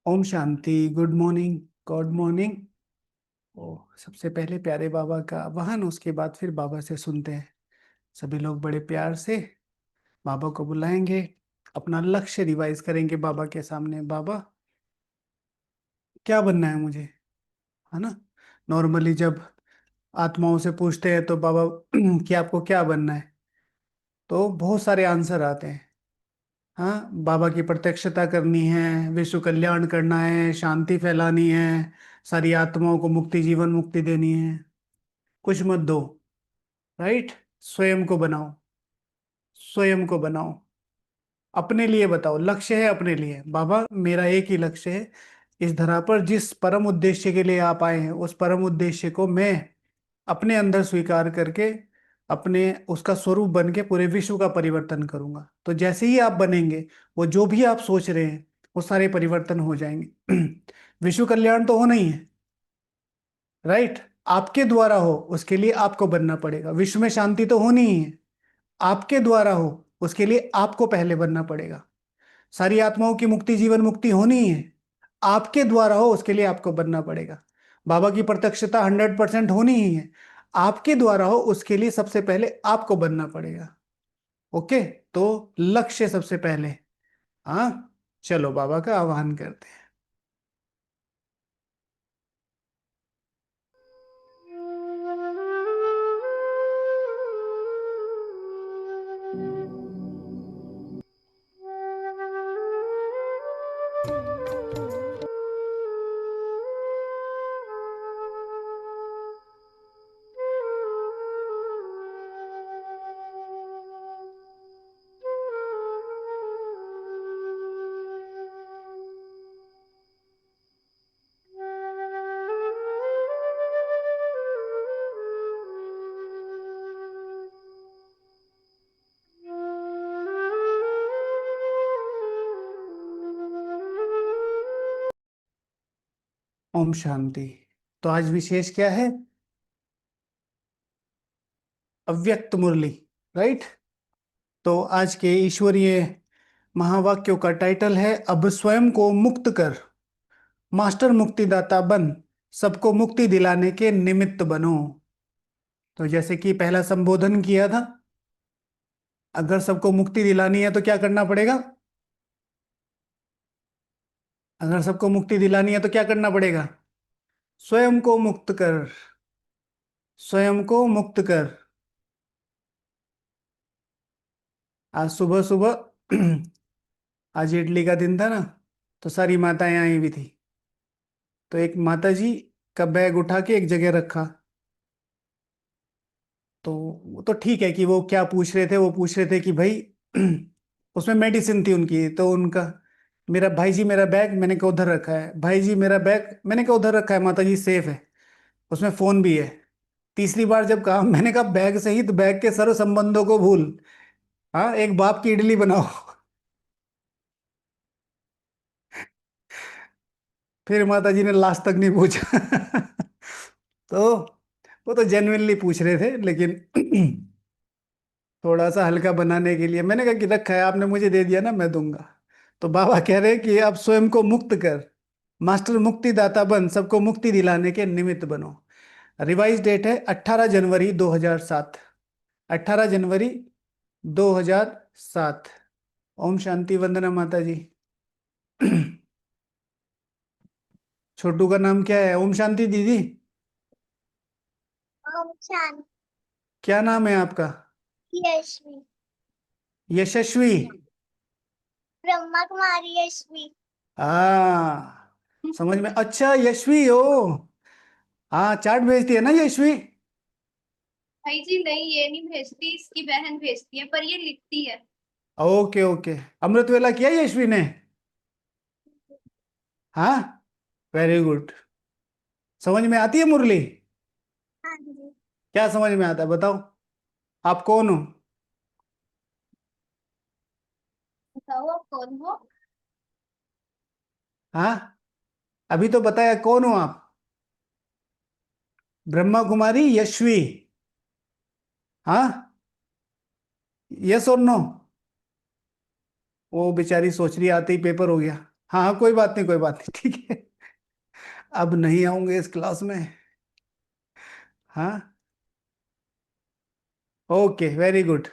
ओम शांति। Good morning. Good morning. ओ, सबसे पहले प्यारे बाबा का आवाहन, उसके बाद फिर बाबा से सुनते हैं। सभी लोग बड़े प्यार से बाबा को बुलाएंगे, अपना लक्ष्य रिवाइज करेंगे बाबा के सामने। बाबा, क्या बनना है मुझे, है ना। नॉर्मली जब आत्माओं से पूछते हैं तो बाबा कि आपको क्या बनना है, तो बहुत सारे आंसर आते हैं। हाँ, बाबा की प्रत्यक्षता करनी है, विश्व कल्याण करना है, शांति फैलानी है, सारी आत्माओं को मुक्ति, जीवन मुक्ति देनी है। कुछ मत दो, राइट। स्वयं को बनाओ, स्वयं को बनाओ, अपने लिए बताओ। लक्ष्य है अपने लिए, बाबा मेरा एक ही लक्ष्य है। इस धरा पर जिस परम उद्देश्य के लिए आप आए हैं, उस परम उद्देश्य को मैं अपने अंदर स्वीकार करके, अपने उसका स्वरूप बन के पूरे विश्व का परिवर्तन करूंगा। तो जैसे ही आप बनेंगे, वो जो भी आप सोच रहे हैं वो सारे परिवर्तन हो जाएंगे। विश्व कल्याण तो होना ही है, राइट। आपके द्वारा हो उसके लिए आपको बनना पड़ेगा। विश्व में शांति तो होनी ही है, आपके द्वारा हो उसके लिए आपको पहले बनना पड़ेगा। सारी आत्माओं की मुक्ति, जीवन मुक्ति होनी ही है, आपके द्वारा हो उसके लिए आपको बनना पड़ेगा। बाबा की प्रत्यक्षता 100% होनी ही है, आपके द्वारा हो उसके लिए सबसे पहले आपको बनना पड़ेगा। ओके, तो लक्ष्य सबसे पहले। हाँ, चलो बाबा का आह्वान करते हैं। ओम शांति। तो आज विशेष क्या है? अव्यक्त मुरली, राइट। तो आज के ईश्वरीय महावाक्यों का टाइटल है, अब स्वयं को मुक्त कर, मास्टर मुक्तिदाता बन, सबको मुक्ति दिलाने के निमित्त बनो। तो जैसे कि पहला संबोधन किया था, अगर सबको मुक्ति दिलानी है तो क्या करना पड़ेगा? अगर सबको मुक्ति दिलानी है तो क्या करना पड़ेगा? स्वयं को मुक्त कर, स्वयं को मुक्त कर। आज सुबह सुबह आज इडली का दिन था ना, तो सारी माताएं आई हुई थी। तो एक माता जी का बैग उठा के एक जगह रखा। तो वो तो ठीक है कि वो क्या पूछ रहे थे, वो पूछ रहे थे कि भाई उसमें मेडिसिन थी उनकी, तो उनका, मेरा भाई जी मेरा बैग मैंने कहा उधर रखा है, भाई जी मेरा बैग मैंने कहा उधर रखा है, माता जी सेफ है, उसमें फोन भी है। तीसरी बार जब कहा, मैंने कहा बैग सहित बैग के सर्व संबंधों को भूल, हाँ एक बाप की इडली बनाओ। फिर माता जी ने लास्ट तक नहीं पूछा। तो वो तो जेन्युइनली पूछ रहे थे, लेकिन थोड़ा सा हल्का बनाने के लिए मैंने कहा कि रखा है आपने, मुझे दे दिया ना, मैं दूंगा। तो बाबा कह रहे हैं कि आप स्वयं को मुक्त कर, मास्टर मुक्तिदाता बन, सबको मुक्ति दिलाने के निमित्त बनो। रिवाइज डेट है 18 जनवरी 2007। 18 जनवरी 2007। ओम शांति। वंदना माता जी। छोटू का नाम क्या है? ओम शांति दीदी। ओम शांति। क्या नाम है आपका? यशवी। यशस्वी। ब्रह्मा कुमारी यशवी। हाँ, समझ में। अच्छा यशवी हो। हाँ, चार्ट भेजती है ना यशवी? भाई जी नहीं, ये नहीं भेजती, इसकी बहन भेजती है, पर ये लिखती है। Okay okay. अमृत वेला किया यशवी ने? हाँ, वेरी गुड। समझ में आती है मुरली? हाँ जी। क्या समझ में आता है बताओ? आप कौन हो? बताओ आप कौन हो। हाँ, अभी तो बताया कौन हो आप। ब्रह्मा कुमारी यशवी। हाँ, यस और नो? वो बेचारी सोच रही, आते ही पेपर हो गया। हाँ हाँ, कोई बात नहीं, कोई बात नहीं, ठीक है। अब नहीं आऊंगे इस क्लास में। हाँ। Okay, very good.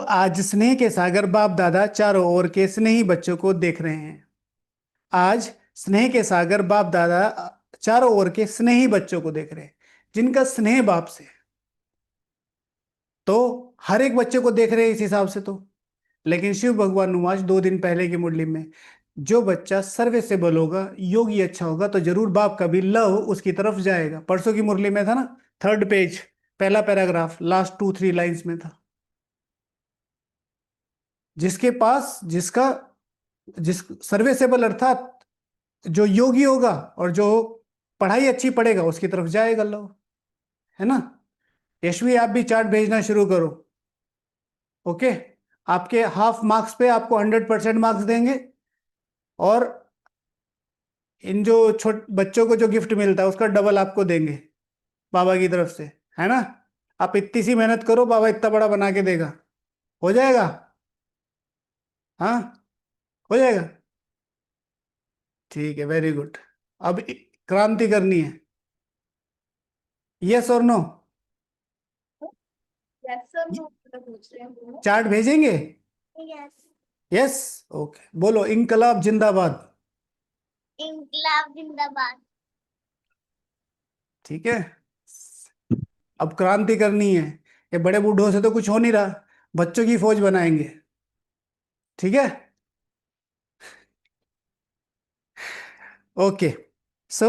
आज स्नेह के सागर बाप दादा चारों ओर के स्नेही बच्चों को देख रहे हैं। आज स्नेह के सागर बाप दादा चारों ओर के स्नेही बच्चों को देख रहे हैं, जिनका स्नेह बाप से। तो हर एक बच्चे को देख रहे हैं इस हिसाब से तो। लेकिन शिव भगवान नुमाज 2 दिन पहले की मुरली में, जो बच्चा सर्विसेबल होगा, योगी अच्छा होगा, तो जरूर बाप का भी लव उसकी तरफ जाएगा। परसों की मुरली में था ना, 3rd पेज, पहला पैराग्राफ, लास्ट 2-3 लाइंस में था। जिसके पास जिसका जिस सर्विसेबल अर्थात जो योगी होगा और जो पढ़ाई अच्छी पढ़ेगा, उसकी तरफ जाएगा लव। है ना। यशवी, आप भी चार्ट भेजना शुरू करो। ओके। आपके हाफ मार्क्स पे आपको 100% मार्क्स देंगे। और इन जो छोट बच्चों को जो गिफ्ट मिलता है उसका डबल आपको देंगे बाबा की तरफ से। है ना। आप इतनी सी मेहनत करो, बाबा इतना बड़ा बना के देगा। हो जाएगा। हाँ, हो जाएगा। ठीक है, वेरी गुड। अब क्रांति करनी है। यस और नो। यस सर, वो पूछ रहे हैं। चार्ट भेजेंगे। यस। यस। ओके, बोलो इनकलाब जिंदाबाद। इंकलाब जिंदाबाद। ठीक है। अब क्रांति करनी है। ये बड़े बूढ़ों से तो कुछ हो नहीं रहा, बच्चों की फौज बनाएंगे। ठीक है। ओके। सो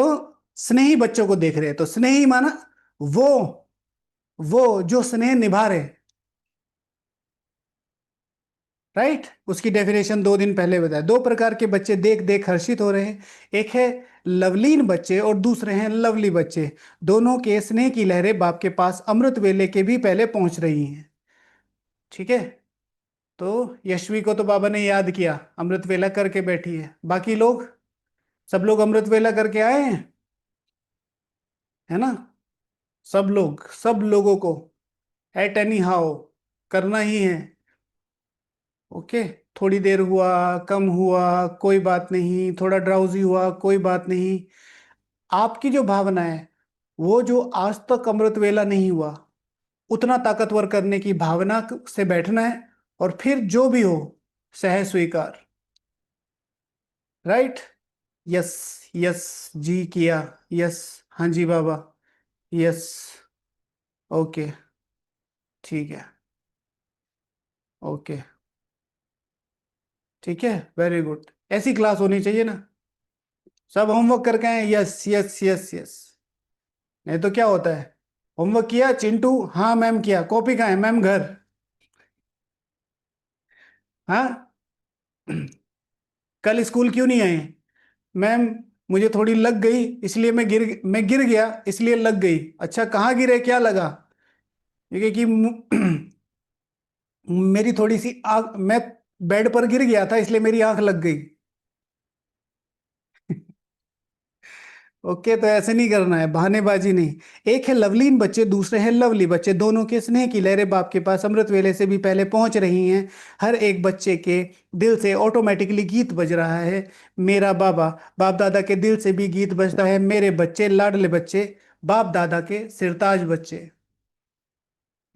स्नेही बच्चों को देख रहे हैं, तो स्नेही माना वो वो जो स्नेह निभा रहे। राइट। उसकी डेफिनेशन 2 दिन पहले बताया। 2 प्रकार के बच्चे देख देख हर्षित हो रहे हैं। एक है लवलीन बच्चे और दूसरे हैं लवली बच्चे। दोनों के स्नेह की लहरें बाप के पास अमृत वेले के भी पहले पहुंच रही हैं। ठीक है। तो यशवी को तो बाबा ने याद किया, अमृत वेला करके बैठी है। बाकी लोग, सब लोग अमृत वेला करके आए हैं। है ना। सब लोगों को एट एनी हाउ करना ही है। ओके। थोड़ी देर हुआ, कम हुआ, कोई बात नहीं। थोड़ा ड्राउजी हुआ, कोई बात नहीं। आपकी जो भावना है, वो जो आज तक अमृत वेला नहीं हुआ, उतना ताकतवर करने की भावना से बैठना है। और फिर जो भी हो, सह स्वीकार। राइट। यस। यस। जी किया। यस। हाँ जी बाबा। यस। ओके। ठीक है। ओके। ठीक है, वेरी गुड। ऐसी क्लास होनी चाहिए ना। सब होमवर्क करके आए, यस यस यस यस। नहीं तो क्या होता है, होमवर्क किया चिंटू, हाँ मैम किया, कॉपी कहाँ है मैम, घर। हाँ। कल स्कूल क्यों नहीं आए मैम, मुझे थोड़ी लग गई इसलिए मैं गिर गया इसलिए लग गई। अच्छा, कहाँ गिरे, क्या लगा। ये कि मेरी थोड़ी सी आँख, मैं बेड पर गिर गया था इसलिए मेरी आंख लग गई। ओके, तो ऐसे नहीं करना है, बहानेबाजी नहीं। एक है लवलीन बच्चे, दूसरे हैं लवली बच्चे। दोनों के स्नेह की लहरें बाप के पास अमृत वेले से भी पहले पहुंच रही हैं। हर एक बच्चे के दिल से ऑटोमेटिकली गीत बज रहा है, मेरा बाबा। बाप दादा के दिल से भी गीत बजता है, मेरे बच्चे लाडले बच्चे, बाप दादा के सिरताज बच्चे।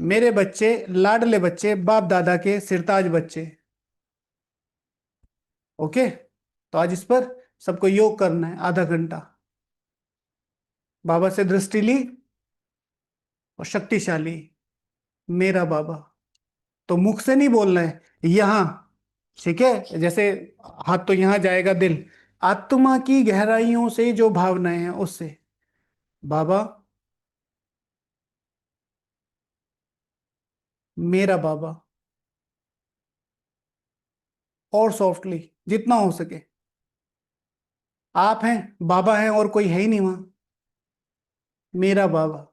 मेरे बच्चे लाडले बच्चे, बाप दादा के सिरताज बच्चे। ओके। तो आज इस पर सबको योग करना है, आधा घंटा। बाबा से दृष्टि ली और शक्तिशाली, मेरा बाबा। तो मुख से नहीं बोलना है, यहां। ठीक है, जैसे हाथ तो यहां जाएगा, दिल आत्मा की गहराइयों से जो भावनाएं हैं उससे, बाबा, मेरा बाबा। और सॉफ्टली जितना हो सके। आप हैं, बाबा हैं, और कोई है ही नहीं वहां। मेरा बाबा,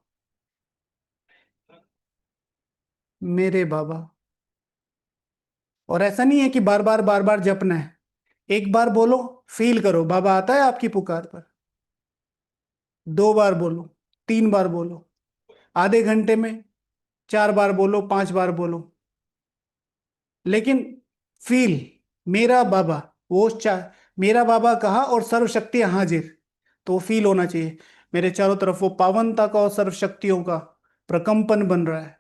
मेरे बाबा। और ऐसा नहीं है कि बार बार जपना है। एक बार बोलो, फील करो बाबा आता है आपकी पुकार पर। 2 बार बोलो, 3 बार बोलो, आधे घंटे में 4 बार बोलो, 5 बार बोलो। लेकिन फील, मेरा बाबा, वो चा मेरा बाबा कहा और सर्वशक्तियां हाजिर, तो फील होना चाहिए मेरे चारों तरफ वो पावनता का और सर्वशक्तियों का प्रकंपन बन रहा है।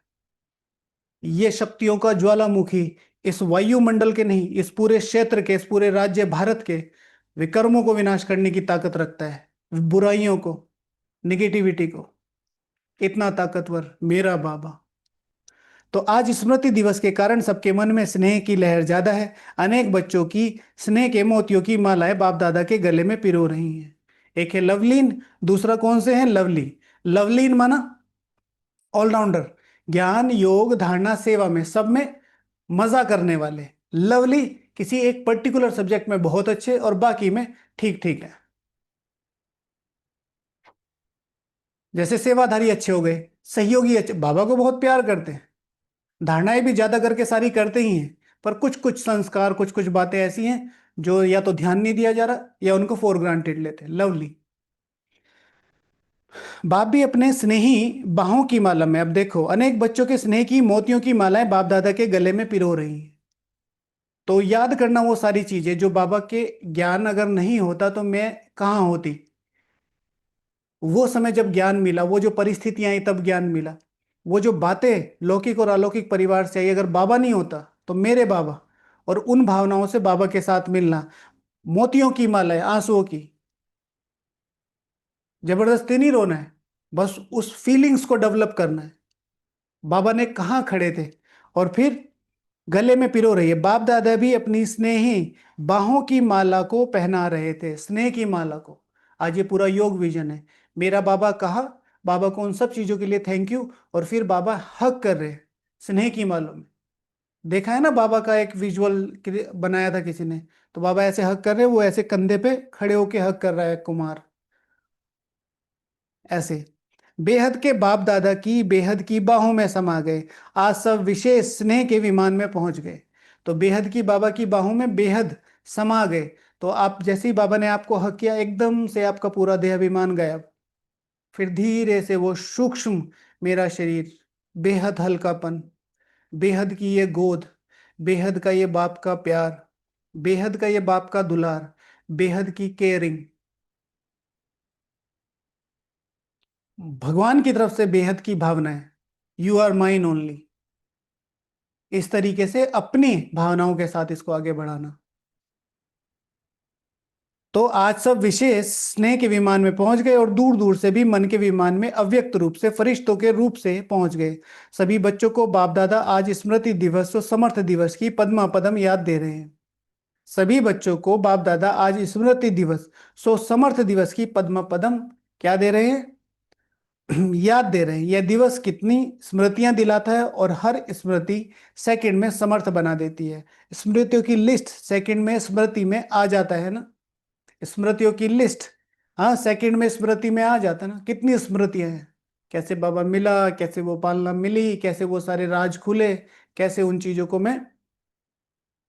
ये शक्तियों का ज्वालामुखी इस वायुमंडल के नहीं, इस पूरे क्षेत्र के, इस पूरे राज्य भारत के विकर्मों को विनाश करने की ताकत रखता है, बुराइयों को, निगेटिविटी को। इतना ताकतवर मेरा बाबा। तो आज स्मृति दिवस के कारण सबके मन में स्नेह की लहर ज्यादा है। अनेक बच्चों की स्नेह के मोतियों की मालाएं बाप दादा के गले में पिरो रही हैं। एक है लवलीन, दूसरा कौन से है? लवली। लवलीन माना ऑलराउंडर, ज्ञान योग धारणा सेवा में सब में मजा करने वाले। लवली किसी एक पर्टिकुलर सब्जेक्ट में बहुत अच्छे और बाकी में ठीक ठीक है। जैसे सेवाधारी अच्छे हो गए, सहयोगी अच्छे, बाबा को बहुत प्यार करते हैं, धारणाएं भी ज्यादा करके सारी करते ही हैं, पर कुछ कुछ संस्कार, कुछ कुछ बातें ऐसी हैं जो या तो ध्यान नहीं दिया जा रहा या उनको फॉर ग्रांटेड लेते हैं। लवली। बाप भी अपने स्नेही बाहों की माला में, अब देखो अनेक बच्चों के स्नेह की मोतियों की मालाएं बाप दादा के गले में पिरो रही हैं। तो याद करना वो सारी चीजें जो बाबा के ज्ञान अगर नहीं होता तो मैं कहाँ होती। वो समय जब ज्ञान मिला, वो जो परिस्थितियां आई तब ज्ञान मिला, वो जो बातें लौकिक और अलौकिक परिवार से आई, अगर बाबा नहीं होता तो मेरे बाबा, और उन भावनाओं से बाबा के साथ मिलना, मोतियों की माला है, आंसुओं की। जबरदस्ती नहीं रोना है, बस उस फीलिंग्स को डेवलप करना है। बाबा ने कहाँ खड़े थे और फिर गले में पिरो रही है। बाप दादा भी अपनी स्नेही बाहों की माला को पहना रहे थे, स्नेह की माला को। आज ये पूरा योग विजन है। मेरा बाबा कहा, बाबा को उन सब चीजों के लिए थैंक यू, और फिर बाबा हक कर रहे हैं स्नेह की माला में। देखा है ना, बाबा का एक विजुअल बनाया था किसी ने, तो बाबा ऐसे हक कर रहे हैं, वो ऐसे कंधे पे खड़े होके हक कर रहा है कुमार, ऐसे। बेहद के बाप दादा की बेहद की बाहों में समा गए, आज सब विशेष स्नेह के विमान में पहुंच गए। तो बेहद की बाबा की बाहों में बेहद समा गए। तो आप जैसे ही बाबा ने आपको हक किया, एकदम से आपका पूरा देह अभिमान गायब। फिर धीरे से वो सूक्ष्म मेरा शरीर, बेहद हल्कापन, बेहद की ये गोद, बेहद का ये बाप का प्यार, बेहद का ये बाप का दुलार, बेहद की केयरिंग, भगवान की तरफ से बेहद की भावना है। You are mine only. इस तरीके से अपनी भावनाओं के साथ इसको आगे बढ़ाना। तो आज सब विशेष स्नेह के विमान में पहुंच गए और दूर दूर से भी मन के विमान में अव्यक्त रूप से फरिश्तों के रूप से पहुंच गए। सभी बच्चों को बाप दादा आज स्मृति दिवस और समर्थ दिवस की पद्मा पदम याद दे रहे हैं। सभी बच्चों को बाप दादा आज स्मृति दिवस सो समर्थ दिवस की पद्मा पदम क्या दे रहे हैं? याद दे रहे हैं। यह दिवस कितनी स्मृतियां दिलाता है, और हर स्मृति सेकंड में समर्थ बना देती है। स्मृतियों की लिस्ट सेकंड में स्मृति में आ जाता है ना, स्मृतियों की लिस्ट, हाँ सेकंड में स्मृति में आ जाता है ना। कितनी स्मृतियां हैं, कैसे बाबा मिला, कैसे वो पालना मिली, कैसे वो सारे राज खुले, कैसे उन चीजों को मैं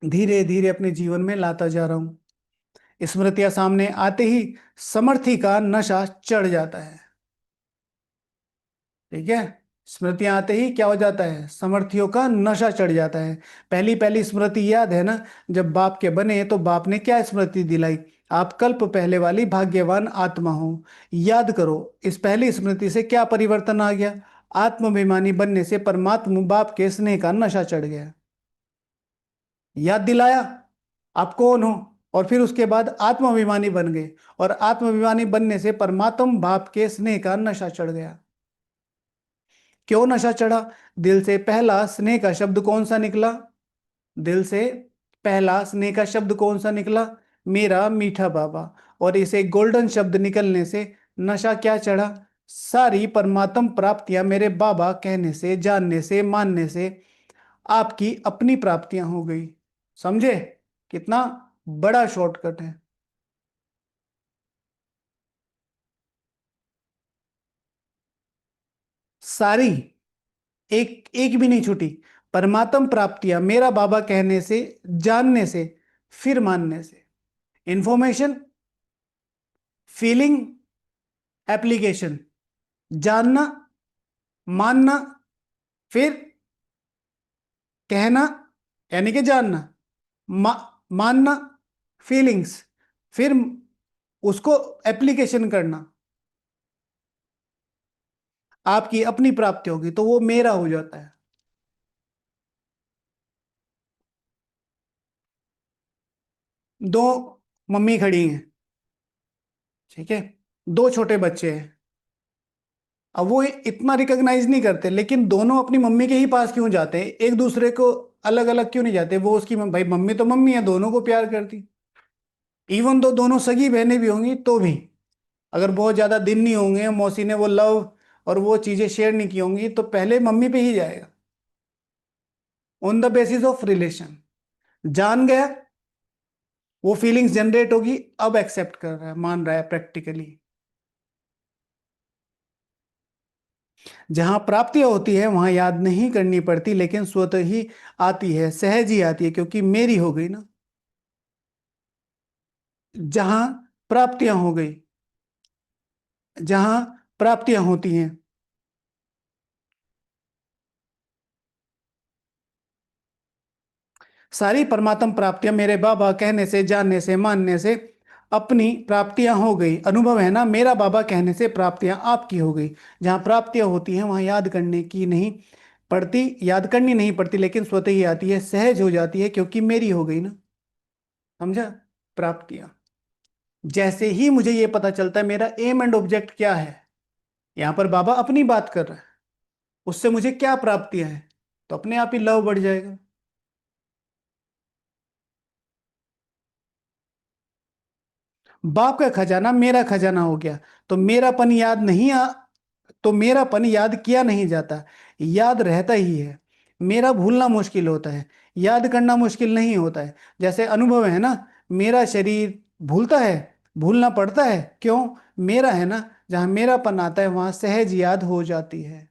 धीरे धीरे अपने जीवन में लाता जा रहा हूं। स्मृतियां सामने आते ही समर्थी का नशा चढ़ जाता है। ठीक है, स्मृतियां आते ही क्या हो जाता है? समर्थियों का नशा चढ़ जाता है। पहली पहली स्मृति याद है ना, जब बाप के बने तो बाप ने क्या स्मृति दिलाई? आप कल्प पहले वाली भाग्यवान आत्मा हो। याद करो, इस पहली स्मृति से क्या परिवर्तन आ गया? आत्माभिमानी बनने से परमात्मा बाप के स्नेह का नशा चढ़ गया। याद दिलाया आप कौन हो, और फिर उसके बाद आत्माभिमानी बन गए, और आत्माभिमानी बनने से परमात्मा बाप के स्नेह का नशा चढ़ गया। क्यों नशा चढ़ा? दिल से पहला स्नेह का शब्द कौन सा निकला? दिल से पहला स्नेह का शब्द कौन सा निकला? मेरा मीठा बाबा। और इसे गोल्डन शब्द निकलने से नशा क्या चढ़ा? सारी परमात्म प्राप्तियां मेरे बाबा कहने से, जानने से, मानने से आपकी अपनी प्राप्तियां हो गई। समझे कितना बड़ा शॉर्टकट है? सारी, एक एक भी नहीं छूटी। परमात्म प्राप्तियां मेरा बाबा कहने से, जानने से, फिर मानने से। Information, feeling, application. जानना, मानना, फिर कहना, यानी कि जानना, मा, मानना, फीलिंग्स, फिर उसको एप्लीकेशन करना, आपकी अपनी प्राप्ति होगी तो वो मेरा हो जाता है। दो मम्मी खड़ी हैं, ठीक है, दो छोटे बच्चे हैं। अब वो इतना रिकॉग्नाइज नहीं करते, लेकिन दोनों अपनी मम्मी के ही पास क्यों जाते हैं, एक दूसरे को अलग अलग क्यों नहीं जाते। वो उसकी भाई मम्मी तो मम्मी है, दोनों को प्यार करती। इवन दो दोनों सगी बहनें भी होंगी तो भी, अगर बहुत ज्यादा दिन नहीं होंगे, मौसी ने वो लव और वो चीजें शेयर नहीं की होंगी, तो पहले मम्मी पे ही जाएगा। On the basis of relation, जान गया, वो फीलिंग्स जनरेट होगी, अब एक्सेप्ट कर रहा है, मान रहा है प्रैक्टिकली। जहां प्राप्तियां होती है वहां याद नहीं करनी पड़ती, लेकिन स्वतः ही आती है, सहज ही आती है, क्योंकि मेरी हो गई ना। जहां प्राप्तियां हो गई, जहां प्राप्तियां होती हैं, सारी परमात्म प्राप्तियां मेरे बाबा कहने से, जानने से, मानने से अपनी प्राप्तियां हो गई। अनुभव है ना, मेरा बाबा कहने से प्राप्तियां आपकी हो गई। जहां प्राप्तियां होती हैं वहां याद करने की नहीं पड़ती, याद करनी नहीं पड़ती, लेकिन स्वतः ही आती है, सहज हो जाती है, क्योंकि मेरी हो गई ना। समझा? प्राप्तियां, जैसे ही मुझे ये पता चलता है मेरा एम एंड ऑब्जेक्ट क्या है, यहां पर बाबा अपनी बात कर रहा है, उससे मुझे क्या प्राप्तियां हैं, तो अपने आप ही लव बढ़ जाएगा। बाप का खजाना मेरा खजाना हो गया, तो मेरापन याद नहीं तो मेरापन याद किया नहीं जाता, याद रहता ही है। मेरा भूलना मुश्किल होता है, याद करना मुश्किल नहीं होता है। जैसे अनुभव है ना, मेरा शरीर भूलता है, भूलना पड़ता है, क्यों? मेरा है ना। जहां मेरापन आता है वहां सहज याद हो जाती है।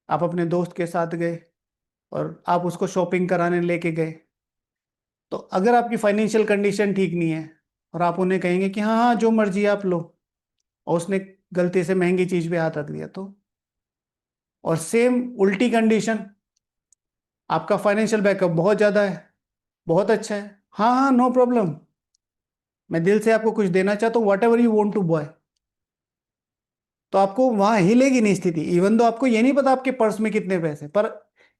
आप अपने दोस्त के साथ गए और आप उसको शॉपिंग कराने लेके गए, तो अगर आपकी फाइनेंशियल कंडीशन ठीक नहीं है और आप उन्हें कहेंगे कि हाँ हाँ जो मर्जी आप लो, और उसने गलती से महंगी चीज पे हाथ रख दिया तो। और सेम उल्टी कंडीशन, आपका फाइनेंशियल बैकअप बहुत ज्यादा है, बहुत अच्छा है, हाँ हाँ नो प्रॉब्लम, मैं दिल से आपको कुछ देना चाहता हूँ, whatever you want to buy, तो आपको वहां हिलेगी नहीं स्थिति। इवन दो आपको ये नहीं पता आपके पर्स में कितने पैसे, पर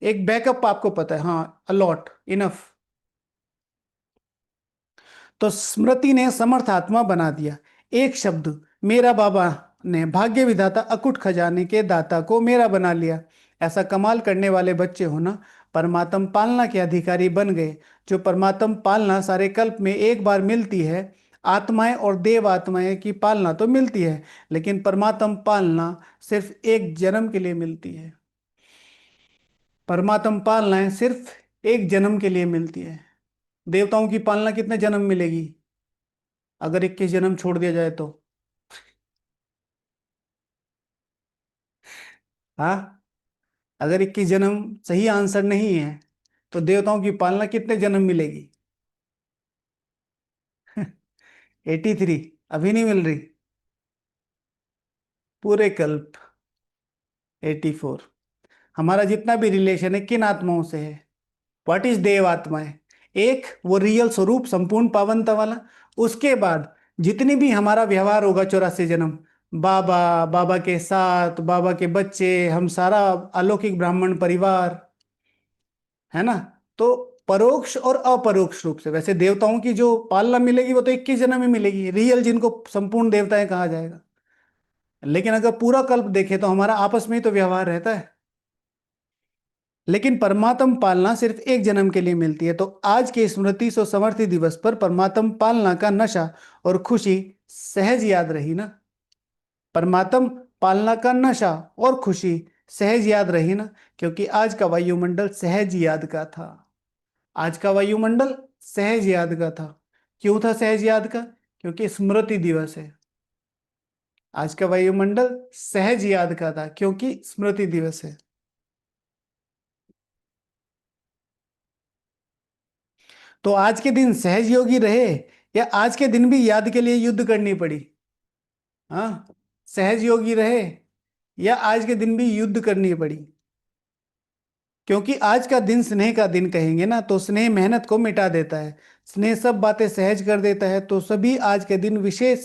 एक बैकअप आपको पता है, हाँ अलॉट, इनफ। तो स्मृति ने समर्थ आत्मा बना दिया। एक शब्द, मेरा बाबा, ने भाग्य विधाता अकुट खजाने के दाता को मेरा बना लिया। ऐसा कमाल करने वाले बच्चे हो ना, परमात्म पालना के अधिकारी बन गए। जो परमात्म पालना सारे कल्प में एक बार मिलती है, आत्माएं और देव आत्माएं की पालना तो मिलती है, लेकिन परमात्म पालना सिर्फ एक जन्म के लिए मिलती है। परमात्म पालना सिर्फ एक जन्म के लिए मिलती है। देवताओं की पालना कितने जन्म मिलेगी, अगर 21 जन्म छोड़ दिया जाए तो? हाँ, अगर 21 जन्म सही आंसर नहीं है, तो देवताओं की पालना कितने जन्म मिलेगी? 83, अभी नहीं मिल रही, पूरे कल्प 84। हमारा जितना भी रिलेशन है किन आत्माओं से है? व्हाट इज देव आत्माएं? एक वो रियल स्वरूप संपूर्ण पावनता वाला। उसके बाद जितनी भी हमारा व्यवहार होगा 84 जन्म, बाबा, बाबा के साथ, बाबा के बच्चे, हम सारा अलौकिक ब्राह्मण परिवार, है ना। तो परोक्ष और अपरोक्ष रूप से, वैसे देवताओं की जो पालना मिलेगी वो तो 21 जन्म में मिलेगी, रियल जिनको संपूर्ण देवताएं कहा जाएगा। लेकिन अगर पूरा कल्प देखें तो हमारा आपस में ही तो व्यवहार रहता है। लेकिन परमात्म पालना सिर्फ एक जन्म के लिए मिलती है। तो आज के स्मृति सो समर्थि दिवस पर परमात्म पालना का नशा और खुशी सहज याद रही ना। परमात्म पालना का नशा और खुशी सहज याद रही ना, क्योंकि आज का वायुमंडल सहज याद का था। आज का वायुमंडल सहज याद का था। क्यों था सहज याद का? क्योंकि स्मृति दिवस है। आज का वायुमंडल सहज याद का था क्योंकि स्मृति दिवस है। तो आज के दिन सहज योगी रहे, या आज के दिन भी याद के लिए युद्ध करनी पड़ी? हाँ, सहज योगी रहे या आज के दिन भी युद्ध करनी पड़ी? क्योंकि आज का दिन स्नेह का दिन कहेंगे ना, तो स्नेह मेहनत को मिटा देता है। स्नेह सब बातें सहज कर देता है। तो सभी आज के दिन विशेष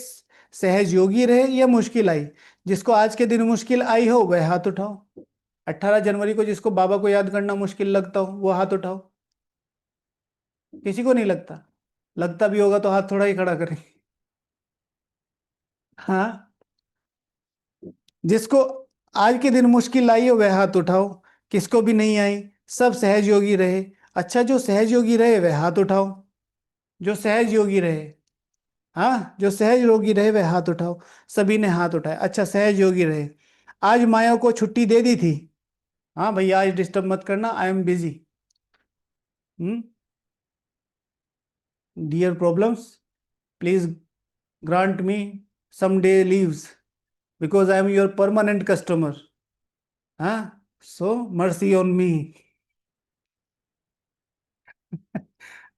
सहज योगी रहे या मुश्किल आई। जिसको आज के दिन मुश्किल आई हो वह हाथ उठाओ। 18 जनवरी को जिसको बाबा को याद करना मुश्किल लगता हो वो हाथ उठाओ। किसी को नहीं लगता? लगता भी होगा तो हाथ थोड़ा ही खड़ा करें। हाँ। जिसको आज के दिन मुश्किल आई हो वह हाथ उठाओ। किसको भी नहीं आई, सब सहज योगी रहे। अच्छा, जो सहज योगी रहे वह हाथ उठाओ। जो सहज योगी रहे। हाँ, जो सहज योगी रहे वह हाथ उठाओ। सभी ने हाथ उठाए। अच्छा, सहज योगी रहे। आज माया को छुट्टी दे दी थी। हाँ भैया, आज डिस्टर्ब मत करना, I am busy. Hmm. Dear problems, please grant me some day leaves, because I am your permanent customer. हाँ, सो मर्सी ऑन मी।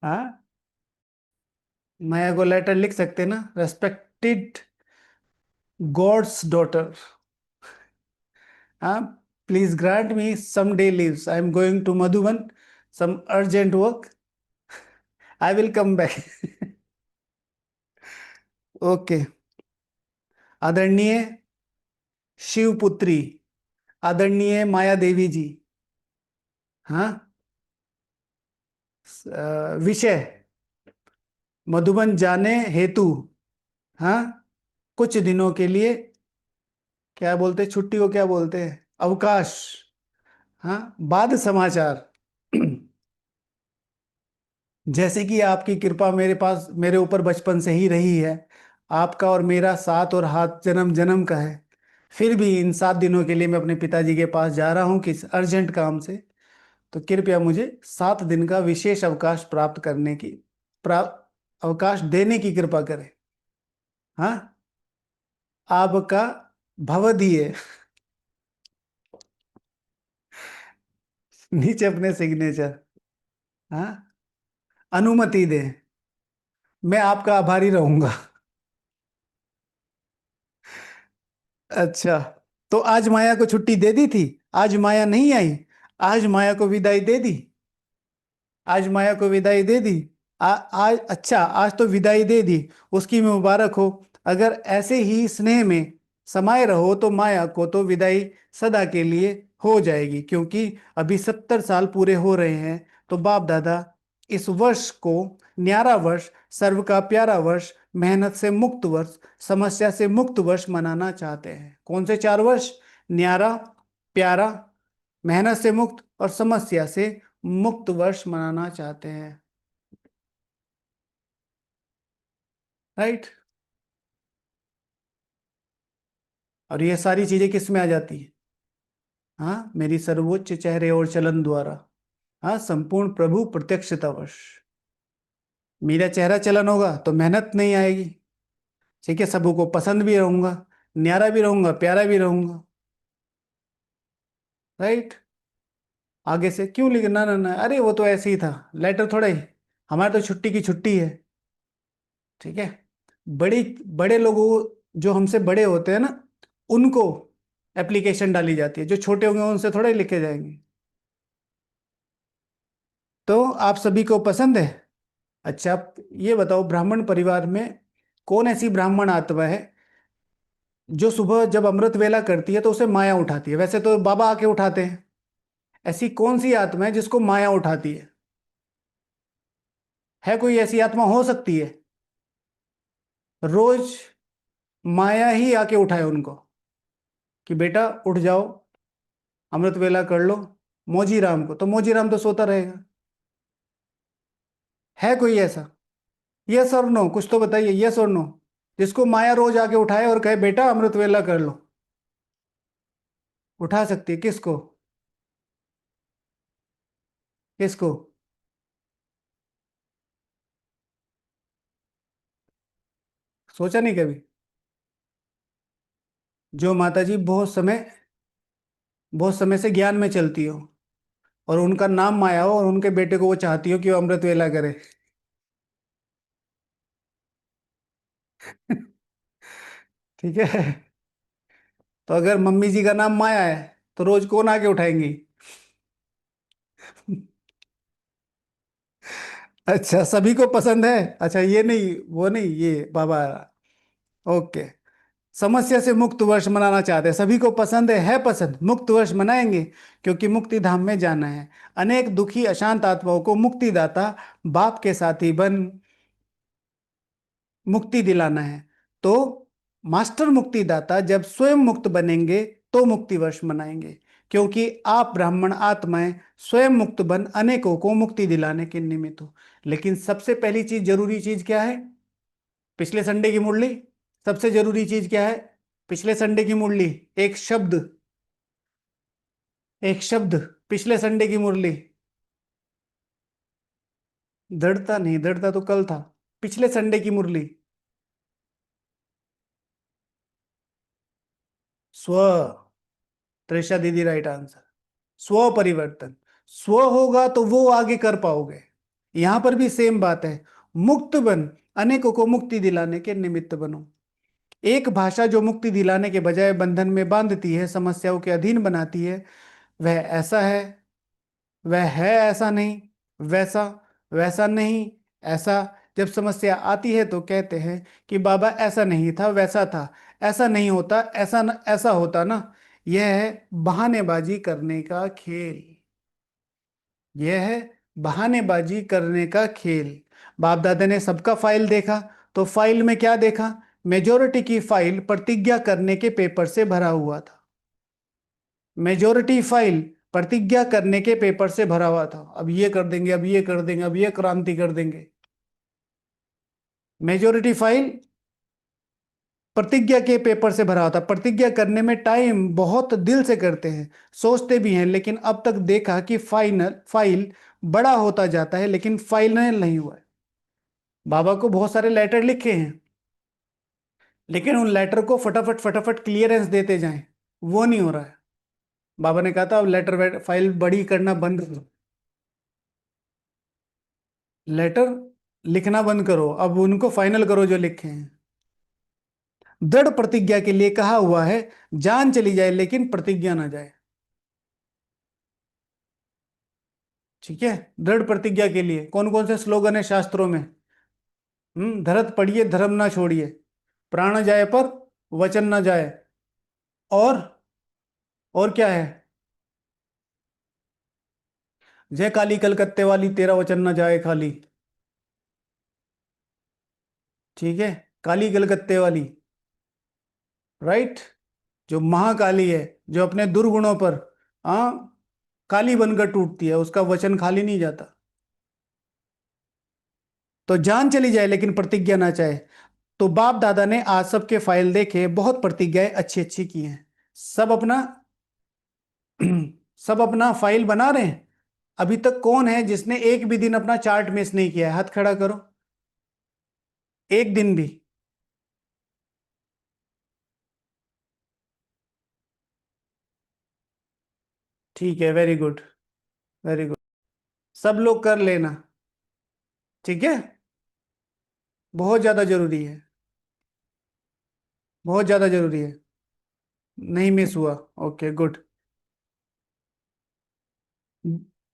हाँ, माया को लेटर लिख सकते ना, रेस्पेक्टेड गॉड्स डॉटर। हाँ, please grant me some day leaves, I am going to Madhuban, some urgent work, I will come back. Okay. आदरणीय शिवपुत्री, आदरणीय माया देवी जी। हाँ। विषय मधुबन जाने हेतु। हाँ, कुछ दिनों के लिए, क्या बोलते हैं छुट्टी को, क्या बोलते हैं, अवकाश। हाँ, बाद समाचार। जैसे कि आपकी कृपा मेरे पास, मेरे ऊपर बचपन से ही रही है। आपका और मेरा साथ और हाथ जन्म जन्म का है। फिर भी इन 7 दिनों के लिए मैं अपने पिताजी के पास जा रहा हूँ किस अर्जेंट काम से। तो कृपया मुझे 7 दिन का विशेष अवकाश प्राप्त करने की, अवकाश देने की कृपा करें। हाँ। आपका भवदीय। नीचे अपने सिग्नेचर। हाँ। अनुमति दें। मैं आपका आभारी रहूंगा। अच्छा, तो आज माया को छुट्टी दे दी थी, आज माया नहीं आई। आज माया को विदाई दे दी। आज माया को विदाई दे दी। आज, अच्छा, आज तो विदाई दे दी। उसकी मुबारक हो। अगर ऐसे ही स्नेह में समाये रहो तो माया को तो विदाई सदा के लिए हो जाएगी, क्योंकि अभी 70 साल पूरे हो रहे हैं। तो बाप दादा इस वर्ष को न्यारा वर्ष, सर्व का प्यारा वर्ष, मेहनत से मुक्त वर्ष, समस्या से मुक्त वर्ष मनाना चाहते हैं। कौन से 4 वर्ष? न्यारा, प्यारा, मेहनत से मुक्त और समस्या से मुक्त वर्ष मनाना चाहते हैं। राइट। और ये सारी चीजें किस में आ जाती है? हाँ, मेरी सर्वोच्च चेहरे और चलन द्वारा। हाँ, संपूर्ण प्रभु प्रत्यक्षतावश। मेरा चेहरा चलन होगा तो मेहनत नहीं आएगी। ठीक है, सबको पसंद भी रहूंगा, न्यारा भी रहूंगा, प्यारा भी रहूंगा। राइट। आगे से क्यों लिखना, ना ना, अरे वो तो ऐसे ही था, लेटर थोड़ा ही। हमारे तो छुट्टी की छुट्टी है। ठीक है। बड़ी बड़े लोगों, जो हमसे बड़े होते हैं ना, उनको एप्लीकेशन डाली जाती है। जो छोटे होंगे उनसे थोड़े ही लिखे जाएंगे। तो आप सभी को पसंद है। अच्छा, आप ये बताओ, ब्राह्मण परिवार में कौन ऐसी ब्राह्मण आत्मा है जो सुबह जब अमृत वेला करती है तो उसे माया उठाती है? वैसे तो बाबा आके उठाते हैं। ऐसी कौन सी आत्मा है जिसको माया उठाती है कोई ऐसी आत्मा हो सकती है? रोज माया ही आके उठाए उनको, कि बेटा उठ जाओ, अमृत वेला कर लो। मोजी राम को तो मोजी राम तो सोता रहेगा। है कोई ऐसा? यस और नो, कुछ तो बताइए, यस और नो। जिसको माया रोज आके उठाए और कहे बेटा अमृत वेला कर लो। उठा सकती है किसको? किसको? सोचा नहीं कभी? जो माता जी बहुत समय से ज्ञान में चलती हो, और उनका नाम माया हो, और उनके बेटे को वो चाहती हो कि वो अमृत वेला करे। ठीक है। तो अगर मम्मी जी का नाम माया है तो रोज कौन आके उठाएंगी? अच्छा, सभी को पसंद है। अच्छा, ये नहीं, वो नहीं, ये बाबा। ओके। समस्या से मुक्त वर्ष मनाना चाहते हैं, सभी को पसंद है पसंद, मुक्त वर्ष मनाएंगे क्योंकि मुक्ति धाम में जाना है। अनेक दुखी अशांत आत्माओं को मुक्तिदाता बाप के साथी बन मुक्ति दिलाना है। तो मास्टर मुक्तिदाता जब स्वयं मुक्त बनेंगे तो मुक्ति वर्ष मनाएंगे, क्योंकि आप ब्राह्मण आत्माएं स्वयं मुक्त बन अनेकों को मुक्ति दिलाने के निमित्त हो। लेकिन सबसे पहली चीज, जरूरी चीज क्या है? पिछले संडे की मुरली। सबसे जरूरी चीज क्या है? पिछले संडे की मुरली। एक शब्द, एक शब्द। पिछले संडे की मुरली। दृढ़ता नहीं, दृढ़ता तो कल था। पिछले संडे की मुरली। स्व। त्रिषा दीदी, राइट आंसर। स्व परिवर्तन। स्व होगा तो वो आगे कर पाओगे। यहां पर भी सेम बात है। मुक्त बन, अनेकों को मुक्ति दिलाने के निमित्त बनो। एक भाषा जो मुक्ति दिलाने के बजाय बंधन में बांधती है, समस्याओं के अधीन बनाती है, वह ऐसा है, वह है ऐसा नहीं, वैसा, वैसा नहीं, ऐसा। जब समस्या आती है तो कहते हैं कि बाबा ऐसा नहीं था, वैसा था। ऐसा नहीं होता, ऐसा न, ऐसा होता ना। यह है बहानेबाजी करने का खेल। यह है बहानेबाजी करने का खेल। बाप दादा ने सबका फाइल देखा, तो फाइल में क्या देखा? मेजोरिटी की फाइल प्रतिज्ञा करने के पेपर से भरा हुआ था। मेजोरिटी फाइल प्रतिज्ञा करने के पेपर से भरा हुआ था। अब ये कर देंगे, अब ये कर देंगे, अब ये क्रांति कर देंगे। मेजोरिटी फाइल प्रतिज्ञा के पेपर से भरा होता। प्रतिज्ञा करने में टाइम बहुत दिल से करते हैं, सोचते भी हैं, लेकिन अब तक देखा कि फाइनल फाइल बड़ा होता जाता है लेकिन फाइनल नहीं हुआ है। बाबा को बहुत सारे लेटर लिखे हैं, लेकिन उन लेटर को फटाफट फटाफट क्लियरेंस देते जाएं, वो नहीं हो रहा है। बाबा ने कहा था अब लेटर फाइल बड़ी करना बंद करो। लेटर लिखना बंद करो, अब उनको फाइनल करो जो लिखे हैं। दृढ़ प्रतिज्ञा के लिए कहा हुआ है, जान चली जाए लेकिन प्रतिज्ञा ना जाए। ठीक है। दृढ़ प्रतिज्ञा के लिए कौन कौन से स्लोगन है शास्त्रों में? धरत पढ़िए, धर्म ना छोड़िए, प्राण जाए पर वचन ना जाए, और क्या है? जय काली कलकत्ते वाली, तेरा वचन ना जाए खाली। ठीक है। काली कलकत्ते वाली, राइट। जो महाकाली है, जो अपने दुर्गुणों पर आ काली बनकर टूटती है, उसका वचन खाली नहीं जाता। तो जान चली जाए लेकिन प्रतिज्ञा ना चाहे। तो बाप दादा ने आज सबके फाइल देखे, बहुत प्रतिज्ञाएं अच्छी अच्छी की हैं। सब अपना सब अपना फाइल बना रहे हैं। अभी तक कौन है जिसने एक भी दिन अपना चार्ट मिस नहीं किया है? हाथ खड़ा करो। एक दिन भी? ठीक है, वेरी गुड, वेरी गुड। सब लोग कर लेना। ठीक है। बहुत ज्यादा जरूरी है, बहुत ज्यादा जरूरी है। नहीं मिस हुआ। Okay, good.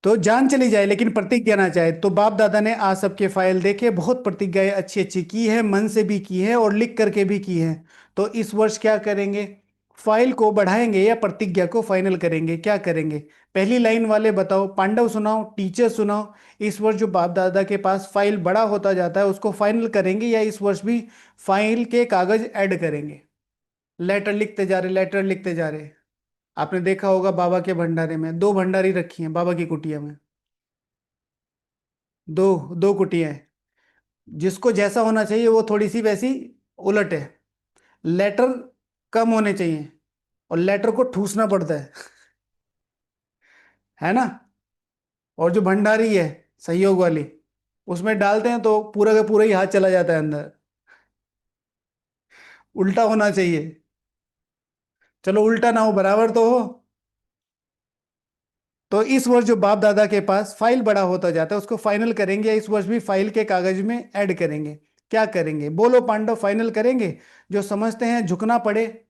तो जान चली जाए लेकिन प्रतिज्ञा ना चाहे। तो बाप दादा ने आज सबके फाइल देखे, बहुत प्रतिज्ञाएं अच्छी अच्छी की है, मन से भी की है और लिख करके भी की है। तो इस वर्ष क्या करेंगे? फाइल को बढ़ाएंगे या प्रतिज्ञा को फाइनल करेंगे? क्या करेंगे? पहली लाइन वाले बताओ, पांडव सुनाओ, टीचर सुनाओ। इस वर्ष जो बाप दादा के पास फाइल बड़ा होता जाता है उसको फाइनल करेंगे या इस वर्ष भी फाइल के कागज ऐड करेंगे? लेटर लिखते जा रहे, लेटर लिखते जा रहे। आपने देखा होगा बाबा के भंडारे में दो भंडारी रखी हैं, बाबा की कुटिया में। दो, दो कुटियां हैं। जिसको जैसा होना चाहिए वो थोड़ी सी वैसी उलट है। लेटर कम होने चाहिए और लेटर को ठूसना पड़ता है ना? और जो भंडारी है, सहयोग वाली, उसमें डालते हैं तो पूरा का पूरा ही हाथ चला जाता है अंदर। उल्टा होना चाहिए। चलो, उल्टा ना हो, बराबर तो हो। तो इस वर्ष जो बाप दादा के पास फाइल बड़ा होता जाता है उसको फाइनल करेंगे या इस वर्ष भी फाइल के कागज में ऐड करेंगे? क्या करेंगे? बोलो पांडव, फाइनल करेंगे? जो समझते हैं झुकना पड़े,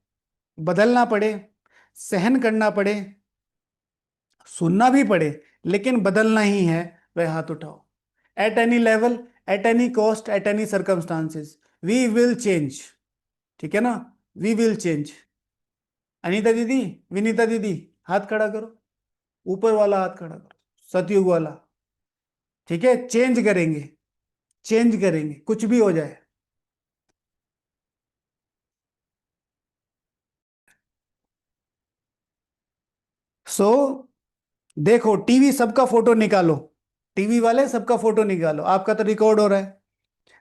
बदलना पड़े, सहन करना पड़े, सुनना भी पड़े, लेकिन बदलना ही है, वह हाथ उठाओ। At any level, at any cost, at any circumstances, we will change. ठीक है ना? We will change. अनीता दीदी, विनीता दीदी, हाथ खड़ा करो, ऊपर वाला हाथ खड़ा करो, सतयुग वाला। ठीक है, चेंज करेंगे, चेंज करेंगे, कुछ भी हो जाए। सो देखो, टीवी सबका फोटो निकालो, टीवी वाले सबका फोटो निकालो, आपका तो रिकॉर्ड हो रहा है।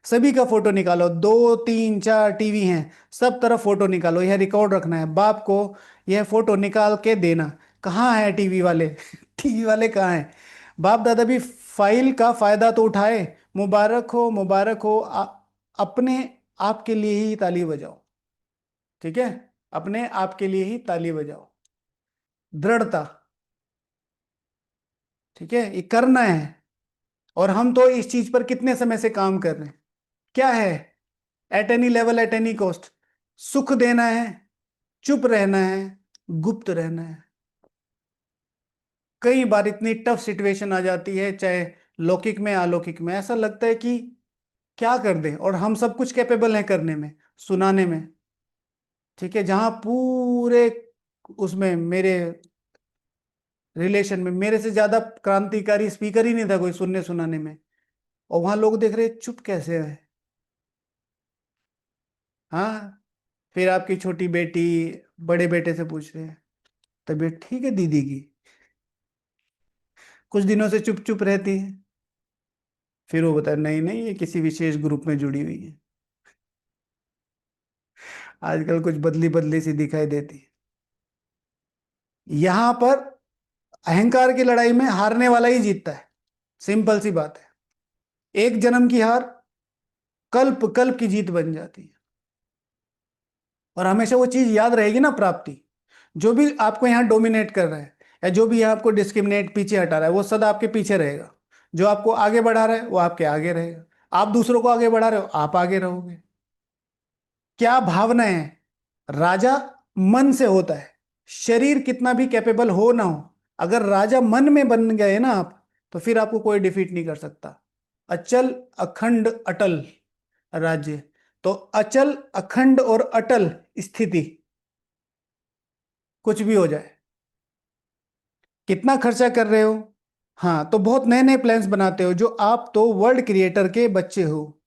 सभी का फोटो निकालो, 2 3 4 टीवी हैं, सब तरफ फोटो निकालो, यह रिकॉर्ड रखना है। बाप को यह फोटो निकाल के देना। कहाँ है टीवी वाले? टीवी वाले कहाँ हैं? बाप दादा भी फाइल का फायदा तो उठाए। मुबारक हो, मुबारक हो। अपने आप के लिए ही ताली बजाओ। ठीक है? अपने आप के लिए ही ताली बजाओ। दृढ़ता। ठीक है, ये करना है। और हम तो इस चीज पर कितने समय से काम कर रहे हैं। क्या है? Eight any level, at any cost. सुख देना है, चुप रहना है, गुप्त रहना है। कई बार इतनी टफ सिचुएशन आ जाती है, चाहे लौकिक में अलौकिक में, ऐसा लगता है कि क्या कर दें, और हम सब कुछ कैपेबल हैं करने में, सुनाने में। ठीक है, जहां पूरे उसमें मेरे रिलेशन में मेरे से ज्यादा क्रांतिकारी स्पीकर ही नहीं था कोई सुनने सुनाने में, और वहां लोग देख रहे चुप कैसे है। हाँ। फिर आपकी छोटी बेटी बड़े बेटे से पूछ रहे हैं, तबीयत ठीक है दीदी की? कुछ दिनों से चुप चुप रहती है। फिर वो बताया, नहीं नहीं, ये किसी विशेष ग्रुप में जुड़ी हुई है, आजकल कुछ बदली बदली सी दिखाई देती है। यहां पर अहंकार की लड़ाई में हारने वाला ही जीतता है। सिंपल सी बात है। एक जन्म की हार कल्प कल्प की जीत बन जाती है। और हमेशा वो चीज याद रहेगी ना, प्राप्ति। जो भी आपको यहाँ डोमिनेट कर रहा है, या जो भी यहाँ आपको डिस्क्रिमिनेट पीछे हटा रहा है, वो सदा आपके पीछे रहेगा। जो आपको आगे बढ़ा रहा है वो आपके आगे रहेगा। आप दूसरों को आगे बढ़ा रहे हो, आप आगे रहोगे। क्या भावना है? राजा मन से होता है। शरीर कितना भी कैपेबल हो ना हो, अगर राजा मन में बन गए ना आप, तो फिर आपको कोई डिफीट नहीं कर सकता। अचल, अखंड, अटल राज्य। तो अचल, अखंड और अटल स्थिति, कुछ भी हो जाए। कितना खर्चा कर रहे हो? हाँ, तो बहुत नए नए प्लान्स बनाते हो, जो आप तो वर्ल्ड क्रिएटर के बच्चे हो।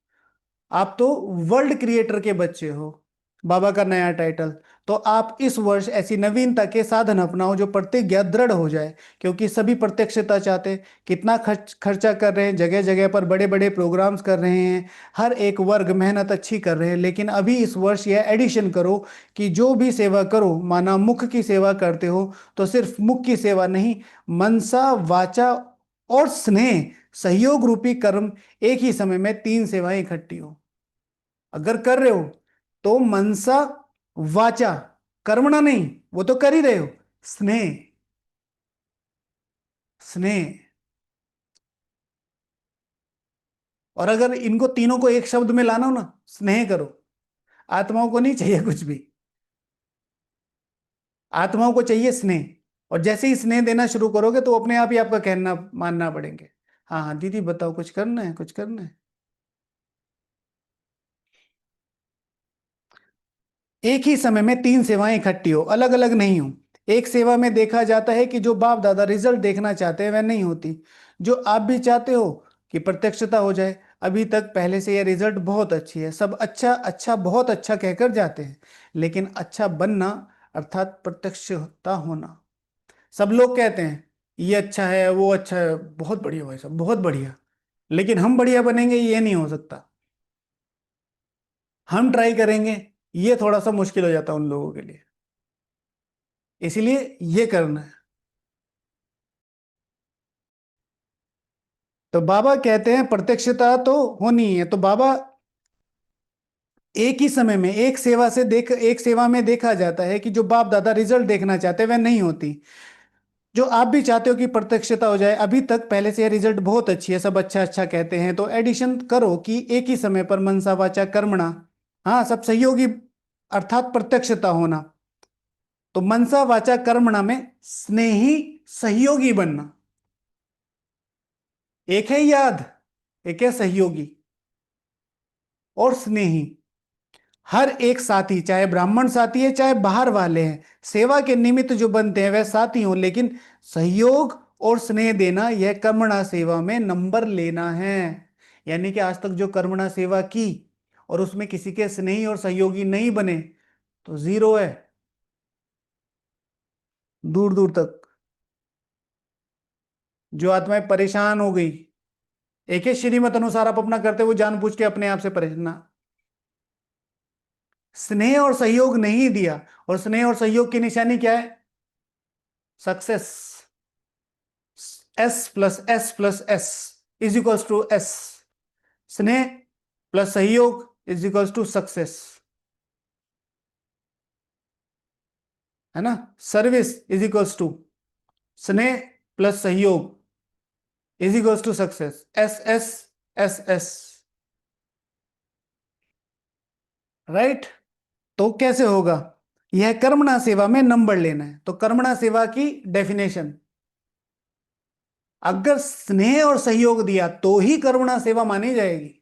आप तो वर्ल्ड क्रिएटर के बच्चे हो। बाबा का नया टाइटल। तो आप इस वर्ष ऐसी नवीनता के साधन अपनाओ जो प्रतिज्ञा दृढ़ हो जाए, क्योंकि सभी प्रत्यक्षता चाहते हैं। कितना खर्चा कर रहे हैं, जगह जगह पर बड़े बड़े प्रोग्राम्स कर रहे हैं, हर एक वर्ग मेहनत अच्छी कर रहे हैं, लेकिन अभी इस वर्ष यह एडिशन करो कि जो भी सेवा करो, माना मुख की सेवा करते हो, तो सिर्फ मुख की सेवा नहीं, मनसा, वाचा और स्नेह, सहयोग रूपी कर्म, एक ही समय में 3 सेवाएं इकट्ठी हो। अगर कर रहे हो तो मनसा, वाचा, कर्मणा नहीं, वो तो कर ही रहे हो, स्नेह, स्नेह। और अगर इनको तीनों को एक शब्द में लाना हो ना, स्नेह करो। आत्माओं को नहीं चाहिए कुछ भी, आत्माओं को चाहिए स्नेह। और जैसे ही स्नेह देना शुरू करोगे तो अपने आप ही आपका कहना मानना पड़ेंगे। हाँ हाँ दीदी बताओ, कुछ करना है, कुछ करना है? एक ही समय में 3 सेवाएं इकट्ठी हो, अलग अलग नहीं हो। एक सेवा में देखा जाता है कि जो बाप दादा रिजल्ट देखना चाहते हैं वह नहीं होती। जो आप भी चाहते हो कि प्रत्यक्षता हो जाए, अभी तक पहले से यह रिजल्ट बहुत अच्छी है, सब अच्छा अच्छा बहुत अच्छा कहकर जाते हैं, लेकिन अच्छा बनना अर्थात प्रत्यक्षता होना। सब लोग कहते हैं ये अच्छा है, वो अच्छा है, बहुत बढ़िया भाई साहब, बहुत बढ़िया, लेकिन हम बढ़िया बनेंगे ये नहीं हो सकता। हम ट्राई करेंगे, ये थोड़ा सा मुश्किल हो जाता है उन लोगों के लिए। इसीलिए ये करना है। तो बाबा कहते हैं प्रत्यक्षता तो होनी ही है। तो बाबा एक ही समय में एक सेवा में देखा जाता है कि जो बाप दादा रिजल्ट देखना चाहते हैं वह नहीं होती। जो आप भी चाहते हो कि प्रत्यक्षता हो जाए, अभी तक पहले से रिजल्ट बहुत अच्छी है, सब अच्छा अच्छा कहते हैं, तो एडिशन करो कि एक ही समय पर मनसा, वाचा, कर्मणा, हाँ सब सहयोगी, अर्थात प्रत्यक्षता होना। तो मनसा, वाचा, कर्मणा में स्नेही सहयोगी बनना। एक है याद, एक है सहयोगी और स्नेही। हर एक साथी, चाहे ब्राह्मण साथी है चाहे बाहर वाले हैं, सेवा के निमित्त जो बनते हैं वह साथी हों, लेकिन सहयोग और स्नेह देना यह कर्मणा सेवा में नंबर लेना है। यानी कि आज तक जो कर्मणा सेवा की और उसमें किसी के स्नेही और सहयोगी नहीं बने तो जीरो है, दूर दूर तक। जो आत्माएं परेशान हो गई, एक ही श्रीमत अनुसार आप अपना करते हुए जानबूझ के अपने आप से परेशान ना, स्नेह और सहयोग नहीं दिया। और स्नेह और सहयोग की निशानी क्या है? Success. S plus S plus S is equals to S. स्नेह प्लस सहयोग इज इक्वल्स टू सक्सेस, है ना। सर्विस इज इक्वल्स टू स्नेह प्लस सहयोग is equals to success, S S S S. Right. तो कैसे होगा? यह कर्मणा सेवा में नंबर लेना है। तो कर्मणा सेवा की डेफिनेशन, अगर स्नेह और सहयोग दिया तो ही कर्मणा सेवा मानी जाएगी।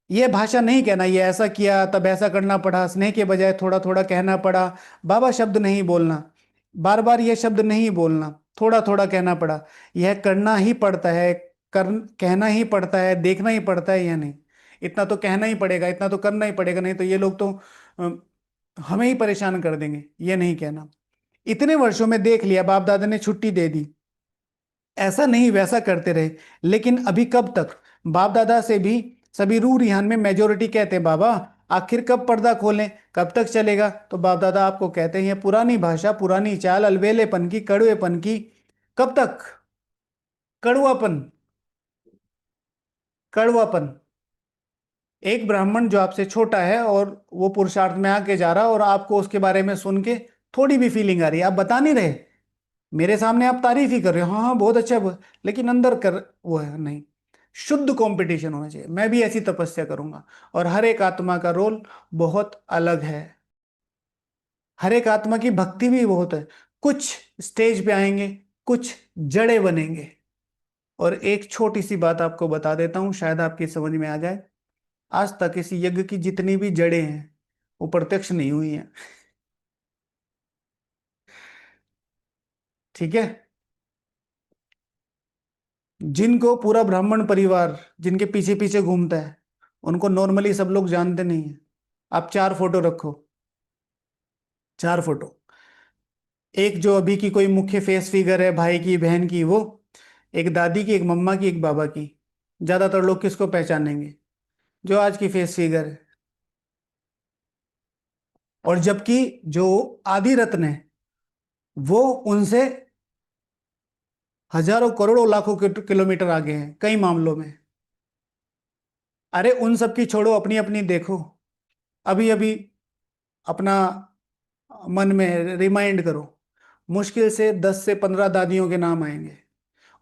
ये भाषा नहीं कहना ये ऐसा किया तब ऐसा करना पड़ा, स्नेह के बजाय थोड़ा थोड़ा कहना पड़ा, बाबा शब्द नहीं बोलना, बार बार ये शब्द नहीं बोलना, थोड़ा थोड़ा कहना पड़ा। यह करना ही पड़ता है, कहना ही पड़ता है, देखना ही पड़ता है या नहीं? इतना तो कहना ही पड़ेगा, इतना तो करना ही पड़ेगा, नहीं तो ये लोग तो हमें ही परेशान कर देंगे। ये नहीं कहना। इतने वर्षों में देख लिया, बाप दादा ने छुट्टी दे दी, ऐसा नहीं वैसा करते रहे, लेकिन अभी कब तक? बाप दादा से भी सभी रूह रिहान में मेजोरिटी कहते हैं बाबा आखिर कब पर्दा खोलें, कब तक चलेगा? तो बाप दादा आपको कहते हैं ये पुरानी भाषा, पुरानी चाल, अलबेलेपन की, कड़वेपन की। कब तक? कड़वापन, कड़वापन। एक ब्राह्मण जो आपसे छोटा है और वो पुरुषार्थ में आके जा रहा, और आपको उसके बारे में सुन के थोड़ी भी फीलिंग आ रही है, आप बता नहीं रहे, मेरे सामने आप तारीफ ही कर रहे हो, हाँ हाँ बहुत अच्छा लेकिन अंदर कर वो है नहीं। शुद्ध कंपटीशन होना चाहिए। मैं भी ऐसी तपस्या करूंगा। और हर एक आत्मा का रोल बहुत अलग है, हर एक आत्मा की भक्ति भी बहुत है। कुछ स्टेज पे आएंगे, कुछ जड़े बनेंगे। और एक छोटी सी बात आपको बता देता हूं, शायद आपकी समझ में आ जाए। आज तक इस यज्ञ की जितनी भी जड़ें हैं वो प्रत्यक्ष नहीं हुई हैं। ठीक है। जिनको पूरा ब्राह्मण परिवार जिनके पीछे पीछे घूमता है, उनको नॉर्मली सब लोग जानते नहीं है। आप चार फोटो रखो, चार फोटो। एक जो अभी की कोई मुख्य फेस फिगर है, भाई की बहन की, वो एक दादी की, एक मम्मा की, एक बाबा की। ज्यादातर लोग किसको पहचानेंगे? जो आज की फेस फिगर है। और जबकि जो आदि रत्न है वो उनसे हजारों करोड़ों लाखों किलोमीटर आगे हैं कई मामलों में। अरे उन सब की छोड़ो, अपनी अपनी देखो। अभी अभी अपना मन में रिमाइंड करो, मुश्किल से 10 से 15 दादियों के नाम आएंगे।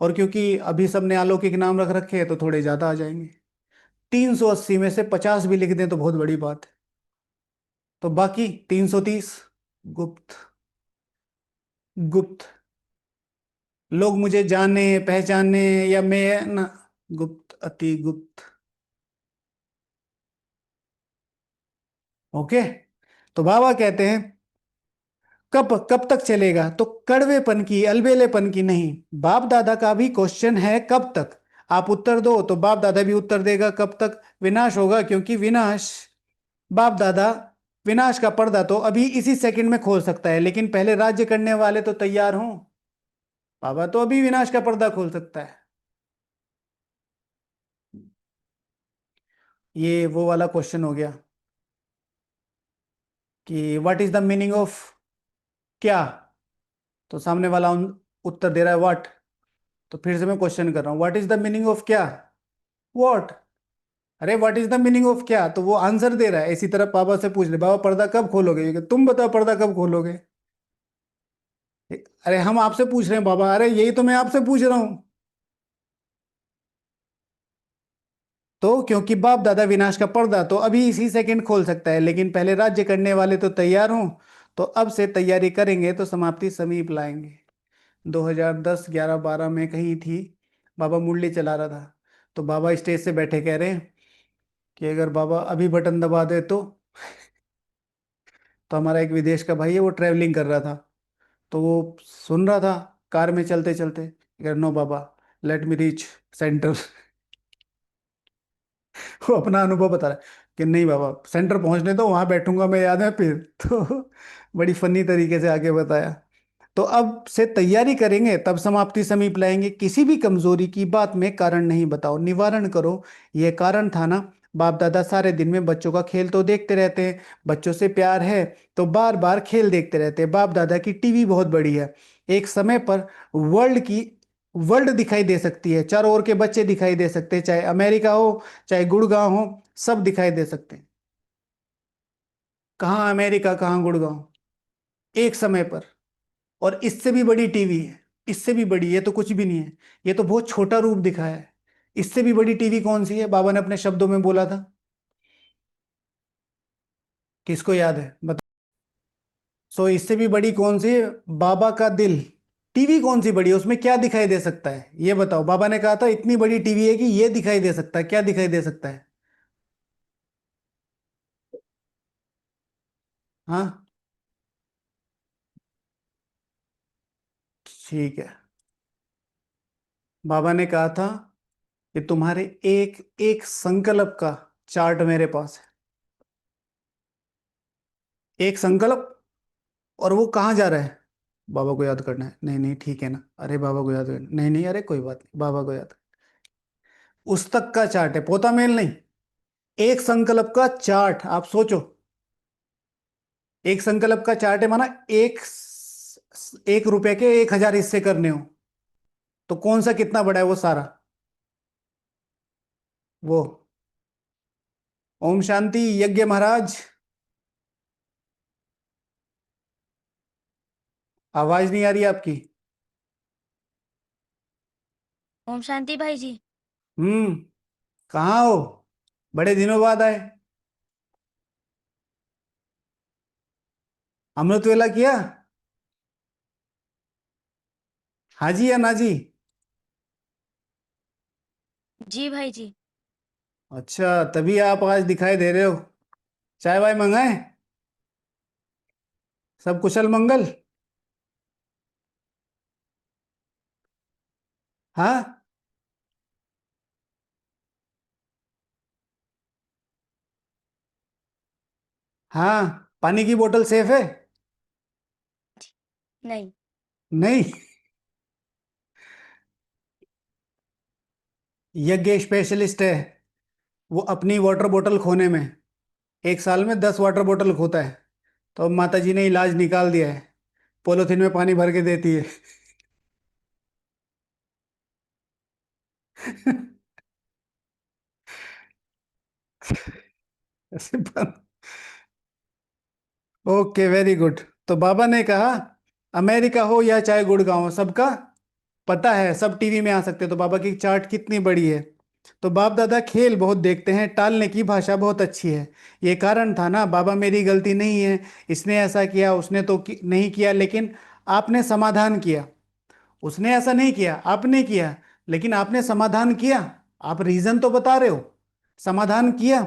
और क्योंकि अभी सबने अलौकिक नाम रख रखे हैं तो थोड़े ज्यादा आ जाएंगे। 380 में से 50 भी लिख दें तो बहुत बड़ी बात है। तो बाकी 330 गुप्त, गुप्त। लोग मुझे जाने पहचाने या मैं ना, गुप्त, अति गुप्त। ओके। तो बाबा कहते हैं कब कब तक चलेगा? तो कड़वेपन की, अलबेलेपन की नहीं। बाप दादा का भी क्वेश्चन है कब तक। आप उत्तर दो तो बाप दादा भी उत्तर देगा कब तक विनाश होगा, क्योंकि विनाश, बाप दादा विनाश का पर्दा तो अभी इसी सेकंड में खोल सकता है, लेकिन पहले राज्य करने वाले तो तैयार हों। बाबा तो अभी विनाश का पर्दा खोल सकता है। ये वो वाला क्वेश्चन हो गया कि what is the meaning of क्या। तो सामने वाला उत्तर दे रहा है व्हाट। तो फिर से मैं क्वेश्चन कर रहा हूँ, what is the meaning of क्या? व्हाट। अरे what is the meaning of क्या, तो वो आंसर दे रहा है। इसी तरह बाबा से पूछ ले, बाबा पर्दा कब खोलोगे? ये कि तुम बताओ पर्दा कब खोलोगे। अरे हम आपसे पूछ रहे हैं बाबा, अरे यही तो मैं आपसे पूछ रहा हूँ। तो क्योंकि बाप दादा विनाश का पर्दा तो अभी इसी सेकंड खोल सकता है, लेकिन पहले राज्य करने वाले तो तैयार हों। तो अब से तैयारी करेंगे तो समाप्ति समीप लाएंगे। 2010 11 12 में कहीं थी। बाबा मुरली चला रहा था। तो बाबा स्टेज से बैठे कह रहे हैं कि अगर बाबा अभी बटन दबा दे तो हमारा एक विदेश का भाई है, वो ट्रैवलिंग कर रहा था। तो वो सुन रहा था कार में चलते चलते, अगर नो बाबा, लेट मी रीच सेंटर। वो अपना अनुभव बता रहा है कि नहीं बाबा, सेंटर पहुंचने दो, वहां बैठूंगा मैं, याद है फिर। तो बड़ी फनी तरीके से आगे बताया। तो अब से तैयारी करेंगे तब समाप्ति समीप लाएंगे। किसी भी कमजोरी की बात में कारण नहीं बताओ, निवारण करो। ये कारण था ना, बाप दादा सारे दिन में बच्चों का खेल तो देखते रहते हैं, बच्चों से प्यार है तो बार बार खेल देखते रहते हैं। बाप दादा की टीवी बहुत बड़ी है, एक समय पर वर्ल्ड दिखाई दे सकती है, चारों ओर के बच्चे दिखाई दे सकते हैं, चाहे अमेरिका हो चाहे गुड़गांव हो, सब दिखाई दे सकते हैं। कहाँ अमेरिका, कहाँ गुड़गांव, एक समय पर। और इससे भी बड़ी टीवी है, इससे भी बड़ी, ये तो कुछ भी नहीं है, ये तो बहुत छोटा रूप दिखाया है। इससे भी बड़ी टीवी कौन सी है, बाबा ने अपने शब्दों में बोला था। किसको याद है बता। सो इससे भी बड़ी कौन सी है, बाबा का दिल। टीवी कौन सी बड़ी है, उसमें क्या दिखाई दे सकता है ये बताओ। बाबा ने कहा था इतनी बड़ी टीवी है कि ये दिखाई दे सकता है, क्या दिखाई दे सकता है। हाँ, ठीक है। बाबा ने कहा था कि तुम्हारे एक एक संकल्प का चार्ट मेरे पास है, एक संकल्प। और वो कहाँ जा रहा है, बाबा को याद करना है। नहीं नहीं ठीक है ना, अरे बाबा को याद करना, नहीं नहीं अरे कोई बात नहीं, बाबा को याद। उस तक का चार्ट है, पोता मेल नहीं। एक संकल्प का चार्ट, आप सोचो। एक संकल्प का चार्ट है, माना एक रुपए के 1000 हिस्से करने हो, तो कौन सा कितना बड़ा है वो सारा। वो, ओम शांति यज्ञ महाराज। आवाज नहीं आ रही आपकी। ओम शांति भाई जी। हम्म। कहाँ हो, बड़े दिनों बाद आए। अमृत वेला किया, हाँ जी या ना जी। जी भाई जी। अच्छा, तभी आप आज दिखाई दे रहे हो। चाय वाय मंगाए, सब कुशल मंगल। हाँ। हाँ, पानी की बोतल सेफ है। नहीं। नहीं। यज्ञ स्पेशलिस्ट है, वो अपनी वाटर बोतल खोने में, एक साल में 10 वाटर बोतल खोता है। तो अब माता जी ने इलाज निकाल दिया है, पोलोथीन में पानी भर के देती है। ऐसे बंद। Okay, very good. तो बाबा ने कहा अमेरिका हो या चाहे गुड़गांव हो, सबका पता है, सब टीवी में आ सकते हैं। तो बाबा की चार्ट कितनी बड़ी है। तो बाप दादा खेल बहुत देखते हैं, टालने की भाषा बहुत अच्छी है। ये कारण था ना, बाबा मेरी गलती नहीं है, इसने ऐसा किया, उसने तो नहीं किया, लेकिन आपने समाधान किया। उसने ऐसा नहीं किया, आपने किया, लेकिन आपने समाधान किया। आप रीजन तो बता रहे हो, समाधान किया।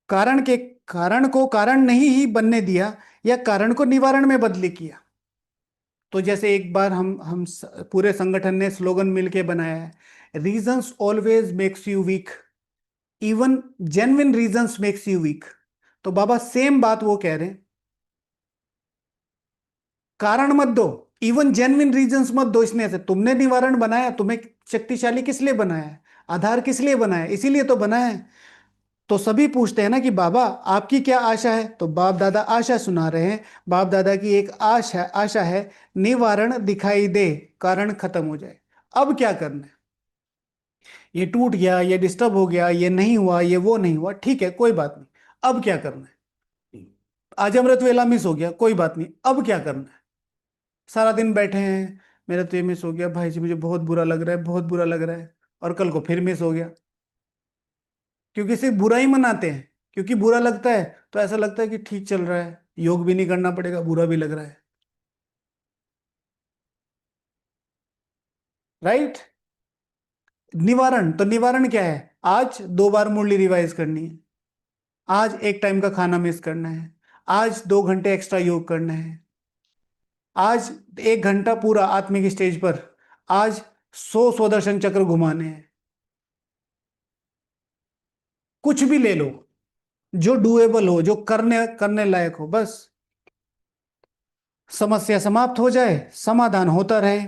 कारण के कारण को कारण नहीं ही बनने दिया, या कारण को निवारण में बदली किया। तो जैसे एक बार पूरे संगठन ने स्लोगन मिलके बनाया है, reasons always makes you weak, even genuine reasons makes you weak. तो बाबा सेम बात वो कह रहे हैं, कारण मत दो, इवन जेन्युइन रीजंस मत दो। इसने ऐसे, तुमने निवारण बनाया, तुम्हें शक्तिशाली किस लिए बनाया है, आधार किस लिए बनाया है, इसीलिए तो बनाया है। तो सभी पूछते हैं ना कि बाबा आपकी क्या आशा है, तो बाप दादा आशा सुना रहे हैं। बाप दादा की एक आशा है, निवारण दिखाई दे, कारण खत्म हो जाए। अब क्या करना है, ये टूट गया, ये डिस्टर्ब हो गया, ये नहीं हुआ, ये वो नहीं हुआ, ठीक है कोई बात नहीं। अब क्या करना है, आज अमृत वेला मिस हो गया, कोई बात नहीं, अब क्या करना है। सारा दिन बैठे हैं, मेरा तो ये मिस हो गया भाई जी, मुझे बहुत बुरा लग रहा है, बहुत बुरा लग रहा है। और कल को फिर मिस हो गया, क्योंकि सिर्फ बुरा ही मनाते हैं। क्योंकि बुरा लगता है तो ऐसा लगता है कि ठीक चल रहा है, योग भी नहीं करना पड़ेगा, बुरा भी लग रहा है। राइट। निवारण, तो निवारण क्या है? आज 2 बार मुरली रिवाइज करनी है, आज एक टाइम का खाना मिस करना है, आज 2 घंटे एक्स्ट्रा योग करना है, आज 1 घंटा पूरा आत्मिक स्टेज पर, आज 100 सुदर्शन चक्र घुमाने हैं। कुछ भी ले लो जो डुएबल हो, जो करने करने लायक हो, बस समस्या समाप्त हो जाए, समाधान होता रहे।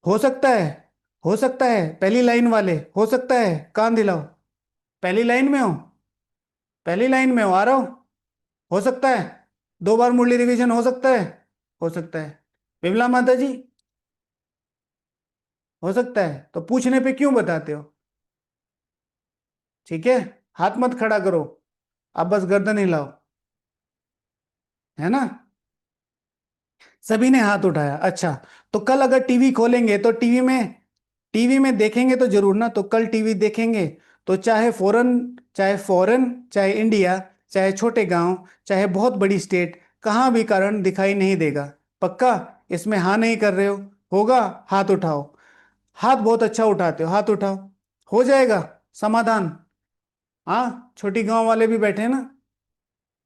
हो सकता है, हो सकता है पहली लाइन वाले, हो सकता है कान दिलाओ, पहली लाइन में हो, पहली लाइन में हो, आ रहा हो। हो सकता है 2 बार मुरली रिवीजन, हो सकता है, हो सकता है। विमला माता जी, हो सकता है, तो पूछने पे क्यों बताते हो? ठीक है, हाथ मत खड़ा करो, आप बस गर्दन हिलाओ, है ना। सभी ने हाथ उठाया, अच्छा। तो कल अगर टीवी खोलेंगे तो टीवी में देखेंगे तो जरूर ना, तो कल टीवी देखेंगे तो चाहे फॉरेन चाहे इंडिया, चाहे छोटे गांव, चाहे बहुत बड़ी स्टेट, कहां भी कारण दिखाई नहीं देगा। पक्का? इसमें हाँ नहीं कर रहे हो? होगा? हाथ उठाओ। हाथ बहुत अच्छा उठाते हो, हाथ उठाओ। हो जाएगा समाधान। हाँ, छोटी गांव वाले भी बैठे हैं ना,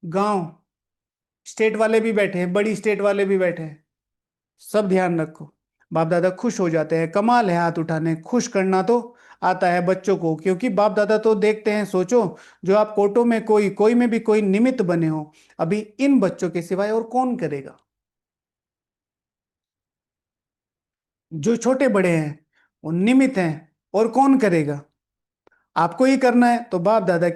गांव स्टेट वाले भी बैठे हैं, बड़ी स्टेट वाले भी बैठे हैं। सब ध्यान रखो। बाप दादा खुश हो जाते हैं, कमाल है हाथ उठाने, खुश करना तो आता है बच्चों को, क्योंकि बाप दादा तो देखते हैं। सोचो, जो आप कोटो में कोई कोई में भी कोई निमित्त बने हो, अभी इन बच्चों के सिवाय और कौन करेगा? जो छोटे बड़े हैं वो निमित्त हैं, और कौन करेगा? आपको ही करना है। तो बाप दादा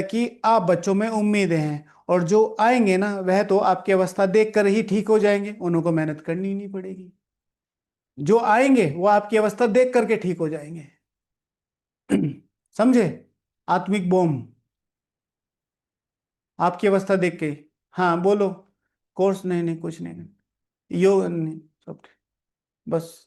की आप बच्चों में उम्मीदें हैं, और जो आएंगे ना वह तो आपकी अवस्था देखकर ही ठीक हो जाएंगे, उनको मेहनत करनी ही नहीं पड़ेगी। जो आएंगे वो आपकी अवस्था देख करके ठीक हो जाएंगे। समझे? आत्मिक बॉम्ब आपकी अवस्था देख के ही। हाँ बोलो। कोर्स नहीं, नहीं कुछ नहीं, नहीं योग नहीं, सब ठीक। बस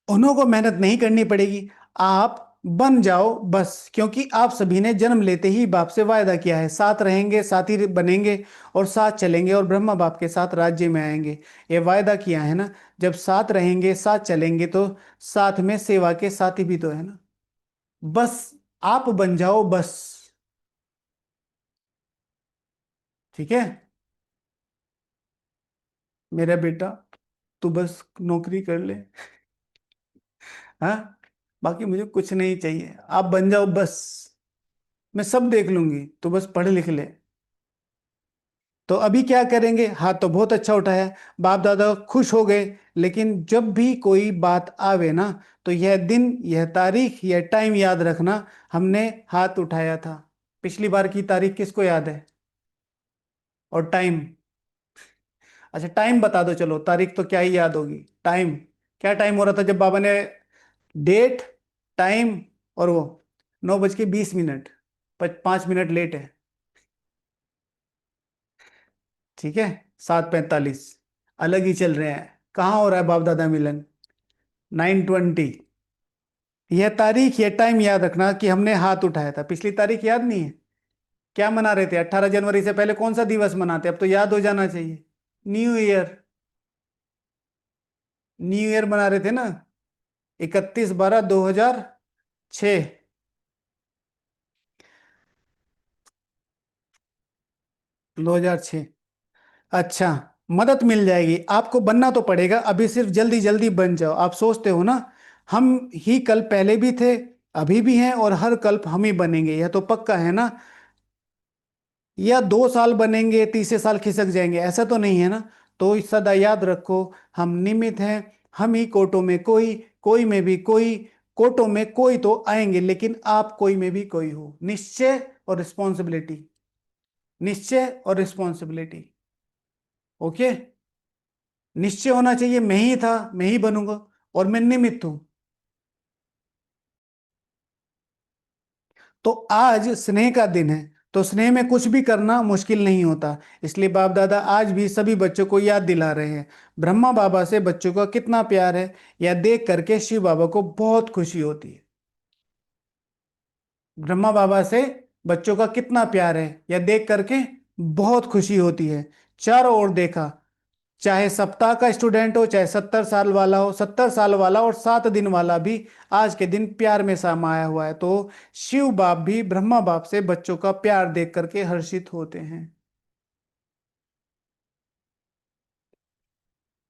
उन्हों को मेहनत नहीं करनी पड़ेगी, आप बन जाओ बस, क्योंकि आप सभी ने जन्म लेते ही बाप से वायदा किया है, साथ रहेंगे, साथी बनेंगे, और साथ चलेंगे, और ब्रह्मा बाप के साथ राज्य में आएंगे। ये वायदा किया है ना। जब साथ रहेंगे, साथ चलेंगे, तो साथ में सेवा के साथी भी तो है ना। बस आप बन जाओ बस। ठीक है मेरा बेटा, तू बस नौकरी कर ले। हाँ, बाकी मुझे कुछ नहीं चाहिए, आप बन जाओ बस। मैं सब देख लूंगी, तू बस पढ़ लिख ले। तो अभी क्या करेंगे? हाथ तो बहुत अच्छा उठाया, बाप दादा खुश हो गए। लेकिन जब भी कोई बात आवे ना, तो यह दिन, यह तारीख, यह टाइम याद रखना, हमने हाथ उठाया था। पिछली बार की तारीख किसको याद है? और टाइम? अच्छा टाइम बता दो, चलो तारीख तो क्या ही याद होगी, टाइम। क्या टाइम हो रहा था जब बाबा ने डेट, टाइम, और वो 9:20, 5 मिनट लेट है। ठीक है, 7:45, अलग ही चल रहे हैं। कहाँ हो रहा है बाप दादा मिलन? 9:20। यह तारीख, यह टाइम याद रखना कि हमने हाथ उठाया था। पिछली तारीख याद नहीं है? क्या मना रहे थे? 18 जनवरी से पहले कौन सा दिवस मनाते? अब तो याद हो जाना चाहिए। New year. न्यू ईयर मना रहे थे ना, 31/12/2006। 2006। अच्छा, मदद मिल जाएगी, आपको बनना तो पड़ेगा, अभी सिर्फ जल्दी जल्दी बन जाओ। आप सोचते हो ना, हम ही कल पहले भी थे, अभी भी हैं, और हर कल्प हम ही बनेंगे, यह तो पक्का है ना। या 2 साल बनेंगे, तीसरे साल खिसक जाएंगे, ऐसा तो नहीं है ना। तो सदा याद रखो, हम निमित हैं। हम ही कोटों में कोई, कोई में भी कोई, कोटों में कोई तो आएंगे, लेकिन आप कोई में भी कोई हो। निश्चय और रिस्पॉन्सिबिलिटी, निश्चय और रिस्पॉन्सिबिलिटी। ओके, निश्चय होना चाहिए मैं ही था, मैं ही बनूंगा, और मैं निमित्त हूं। तो आज स्नेह का दिन है, तो स्नेह में कुछ भी करना मुश्किल नहीं होता। इसलिए बाप दादा आज भी सभी बच्चों को याद दिला रहे हैं, ब्रह्मा बाबा से बच्चों का कितना प्यार है। यह देख करके शिव बाबा को बहुत खुशी होती है। ब्रह्मा बाबा से बच्चों का कितना प्यार है, यह देख करके बहुत खुशी होती है। चारों ओर देखा, चाहे सप्ताह का स्टूडेंट हो, चाहे 70 साल वाला हो, 70 साल वाला और 7 दिन वाला भी आज के दिन प्यार में समाया हुआ है। तो शिव बाप भी ब्रह्मा बाप से बच्चों का प्यार देख करके हर्षित होते हैं।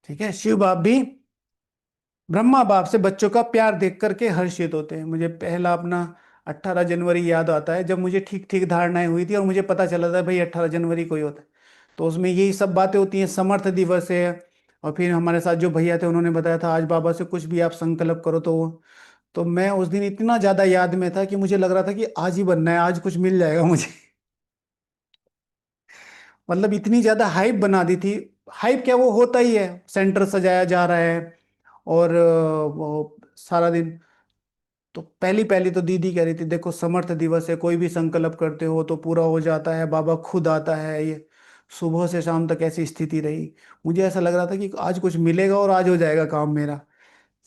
ठीक है, शिव बाप भी ब्रह्मा बाप से बच्चों का प्यार देख करके हर्षित होते हैं। मुझे पहला अपना 18 जनवरी याद आता है, जब मुझे ठीक ठीक धारणाएं हुई थी और मुझे पता चला था भाई 18 जनवरी को ही होता है। तो उसमें यही सब बातें होती हैं, समर्थ दिवस है। और फिर हमारे साथ जो भैया थे उन्होंने बताया था आज बाबा से कुछ भी आप संकल्प करो। तो मैं उस दिन इतना ज्यादा याद में था कि मुझे लग रहा था कि आज ही बनना है, आज कुछ मिल जाएगा मुझे। मतलब इतनी ज्यादा हाइप बना दी थी। हाइप क्या, वो होता ही है, सेंटर सजाया जा रहा है और वो सारा दिन। तो पहली पहली तो दीदी कह रही थी देखो समर्थ दिवस है, कोई भी संकल्प करते हो तो पूरा हो जाता है, बाबा खुद आता है। ये सुबह से शाम तक ऐसी स्थिति रही। मुझे ऐसा लग रहा था कि आज कुछ मिलेगा और आज हो जाएगा काम मेरा।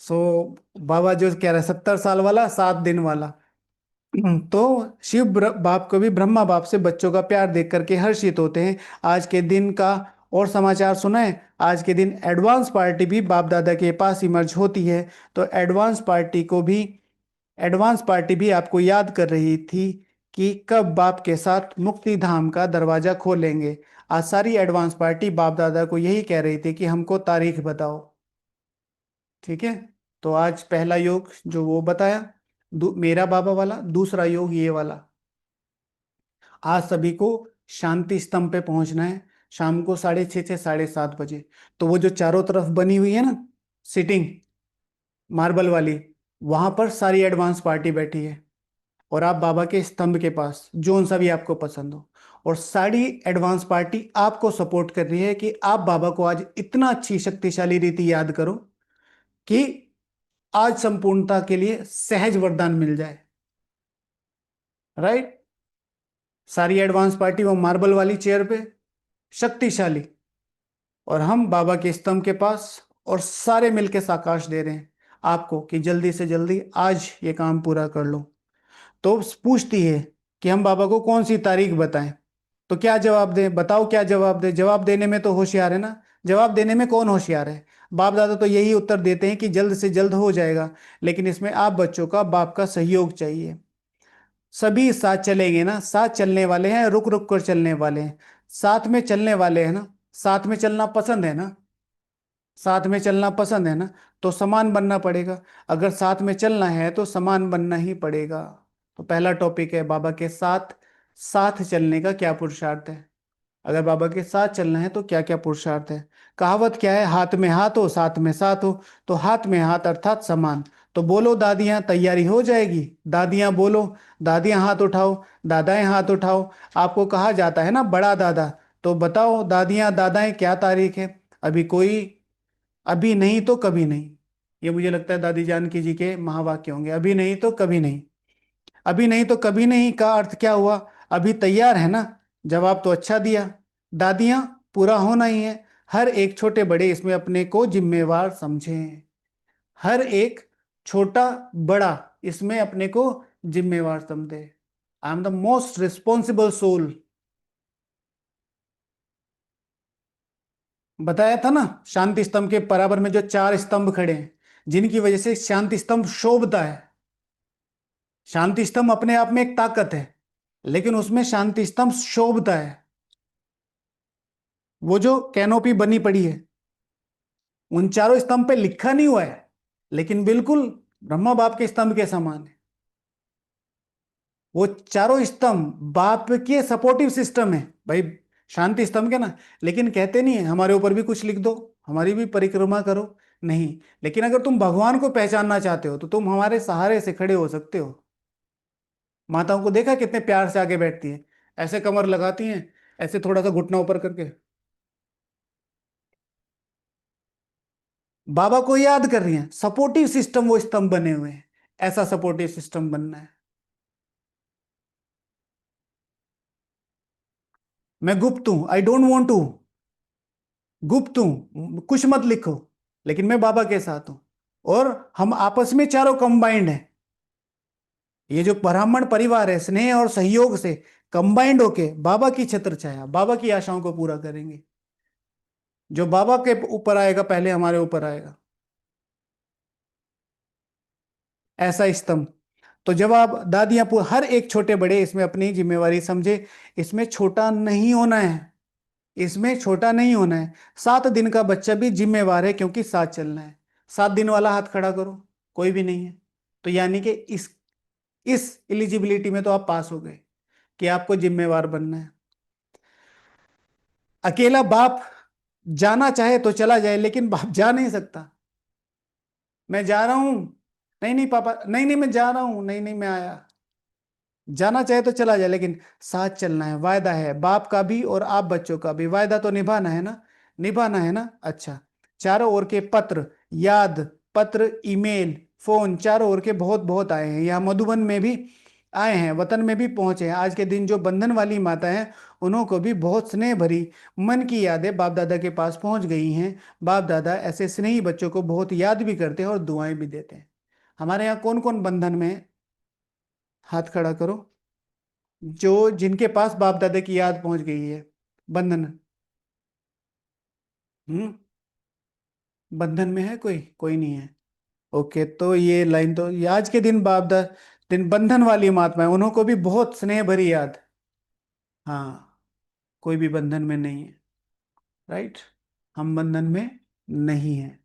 सो बाबा जो कह रहा है 70 साल वाला 7 दिन वाला। तो शिव बाप को भी ब्रह्मा बाप से बच्चों का प्यार देख करके हर्षित होते हैं। आज के दिन का और समाचार सुनाए। आज के दिन एडवांस पार्टी भी बाप दादा के पास इमर्ज होती है। तो एडवांस पार्टी भी आपको याद कर रही थी कि कब बाप के साथ मुक्ति धाम का दरवाजा खोलेंगे। आज सारी एडवांस पार्टी बाप दादा को यही कह रही थी कि हमको तारीख बताओ। ठीक है, तो आज पहला योग जो वो बताया, मेरा बाबा वाला। दूसरा योग ये वाला, आज सभी को शांति स्तंभ पे पहुंचना है शाम को 6:30 से 7:30 बजे। तो वो जो चारों तरफ बनी हुई है ना सिटिंग, मार्बल वाली, वहां पर सारी एडवांस पार्टी बैठी है। और आप बाबा के स्तंभ के पास जोन सा भी आपको पसंद हो, और सारी एडवांस पार्टी आपको सपोर्ट कर रही है कि आप बाबा को आज इतना अच्छी शक्तिशाली रीति याद करो कि आज संपूर्णता के लिए सहज वरदान मिल जाए। राइट, सारी एडवांस पार्टी वो मार्बल वाली चेयर पे शक्तिशाली, और हम बाबा के स्तंभ के पास, और सारे मिलके साकाश दे रहे हैं आपको कि जल्दी से जल्दी आज ये काम पूरा कर लो। तो पूछती है कि हम बाबा को कौन सी तारीख बताएं। तो क्या जवाब दें, बताओ क्या जवाब दें। जवाब देने में तो होशियार है ना, जवाब देने में कौन होशियार है। बाप दादा तो यही उत्तर देते हैं कि जल्द से जल्द हो जाएगा, लेकिन इसमें आप बच्चों का बाप का सहयोग चाहिए। सभी साथ चलेंगे ना, साथ चलने वाले हैं, रुक रुक कर चलने वाले हैं, साथ में चलने वाले हैं ना, साथ में चलना पसंद है ना, साथ में चलना पसंद है ना। तो समान बनना पड़ेगा। अगर साथ में चलना है तो समान बनना ही पड़ेगा। तो पहला टॉपिक है बाबा के साथ साथ चलने का क्या पुरुषार्थ है। अगर बाबा के साथ चलना है तो क्या क्या पुरुषार्थ है। कहावत क्या है, हाथ में हाथ हो साथ में साथ हो। तो हाथ में हाथ अर्थात समान। तो बोलो दादियां, तैयारी हो जाएगी। दादियां बोलो, दादियां हाथ उठाओ, दादाएं हाथ उठाओ। आपको कहा जाता है ना बड़ा दादा, तो बताओ दादियां दादाएं क्या तारीख है। अभी कोई, अभी नहीं तो कभी नहीं। ये मुझे लगता है दादी जानकी जी के महावाक्य होंगे, अभी नहीं तो कभी नहीं। अभी नहीं तो कभी नहीं का अर्थ क्या हुआ, अभी तैयार है ना। जवाब तो अच्छा दिया। दादियां, पूरा होना ही है। हर एक छोटे बड़े इसमें अपने को जिम्मेवार समझें। हर एक छोटा बड़ा इसमें अपने को जिम्मेवार समझे। I am the most responsible soul. बताया था ना, शांति स्तंभ के बराबर में जो 4 स्तंभ खड़े हैं, जिनकी वजह से शांति स्तंभ शोभता है। शांति स्तंभ अपने आप में एक ताकत है, लेकिन उसमें शांति स्तंभ शोभता है। वो जो कैनोपी बनी पड़ी है, उन 4 स्तंभ पे लिखा नहीं हुआ है, लेकिन बिल्कुल ब्रह्मा बाप के स्तंभ के समान है। वो 4 स्तंभ बाप के सपोर्टिव सिस्टम है भाई, शांति स्तंभ के ना। लेकिन कहते नहीं है हमारे ऊपर भी कुछ लिख दो, हमारी भी परिक्रमा करो। नहीं, लेकिन अगर तुम भगवान को पहचानना चाहते हो तो तुम हमारे सहारे से खड़े हो सकते हो। माताओं को देखा कितने प्यार से आगे बैठती हैं, ऐसे कमर लगाती हैं, ऐसे थोड़ा सा घुटना ऊपर करके बाबा को याद कर रही हैं। सपोर्टिव सिस्टम वो स्तंभ बने हुए हैं, ऐसा सपोर्टिव सिस्टम बनना है। मैं गुप्त हूं, आई डोंट वांट टू, गुप्त हूं, कुछ मत लिखो, लेकिन मैं बाबा के साथ हूं। और हम आपस में चारों कंबाइंड हैं। ये जो ब्राह्मण परिवार है, स्नेह और सहयोग से कंबाइंड होके बाबा की छत्र छाया, बाबा की आशाओं को पूरा करेंगे। जो बाबा के ऊपर आएगा पहले हमारे ऊपर आएगा, ऐसा स्तंभ। तो जब आप दादियां हर एक छोटे बड़े इसमें अपनी जिम्मेवारी समझे, इसमें छोटा नहीं होना है, इसमें छोटा नहीं होना है। 7 दिन का बच्चा भी जिम्मेवार है क्योंकि साथ चलना है। 7 दिन वाला हाथ खड़ा करो, कोई भी नहीं है। तो यानी कि इस एलिजिबिलिटी में तो आप पास हो गए कि आपको जिम्मेवार बनना है। अकेला बाप जाना चाहे तो चला जाए, लेकिन बाप जा नहीं सकता। मैं जा रहा हूं, नहीं नहीं पापा, नहीं नहीं मैं जा रहा हूं, नहीं नहीं मैं आया। जाना चाहे तो चला जाए, लेकिन साथ चलना है, वायदा है बाप का भी और आप बच्चों का भी, वायदा तो निभाना है ना, निभाना है ना। अच्छा, चारों ओर के पत्र, याद पत्र, ईमेल, फोन, चारों ओर के बहुत बहुत आए हैं। यहाँ मधुबन में भी आए हैं, वतन में भी पहुंचे हैं। आज के दिन जो बंधन वाली माता है, उन्हों को भी बहुत स्नेह भरी मन की यादें बाप दादा के पास पहुंच गई हैं। बाप दादा ऐसे स्नेही बच्चों को बहुत याद भी करते हैं और दुआएं भी देते हैं। हमारे यहाँ कौन कौन बंधन में है? हाथ खड़ा करो, जो जिनके पास बाप दादा की याद पहुंच गई है। बंधन, हम्म, बंधन में है कोई? कोई नहीं है। ओके, तो ये लाइन तो ये आज के दिन बाप दा दिन बंधन वाली महात्मा है, उन्हों को भी बहुत स्नेह भरी याद। हाँ, कोई भी बंधन में नहीं है, राइट, हम बंधन में नहीं है।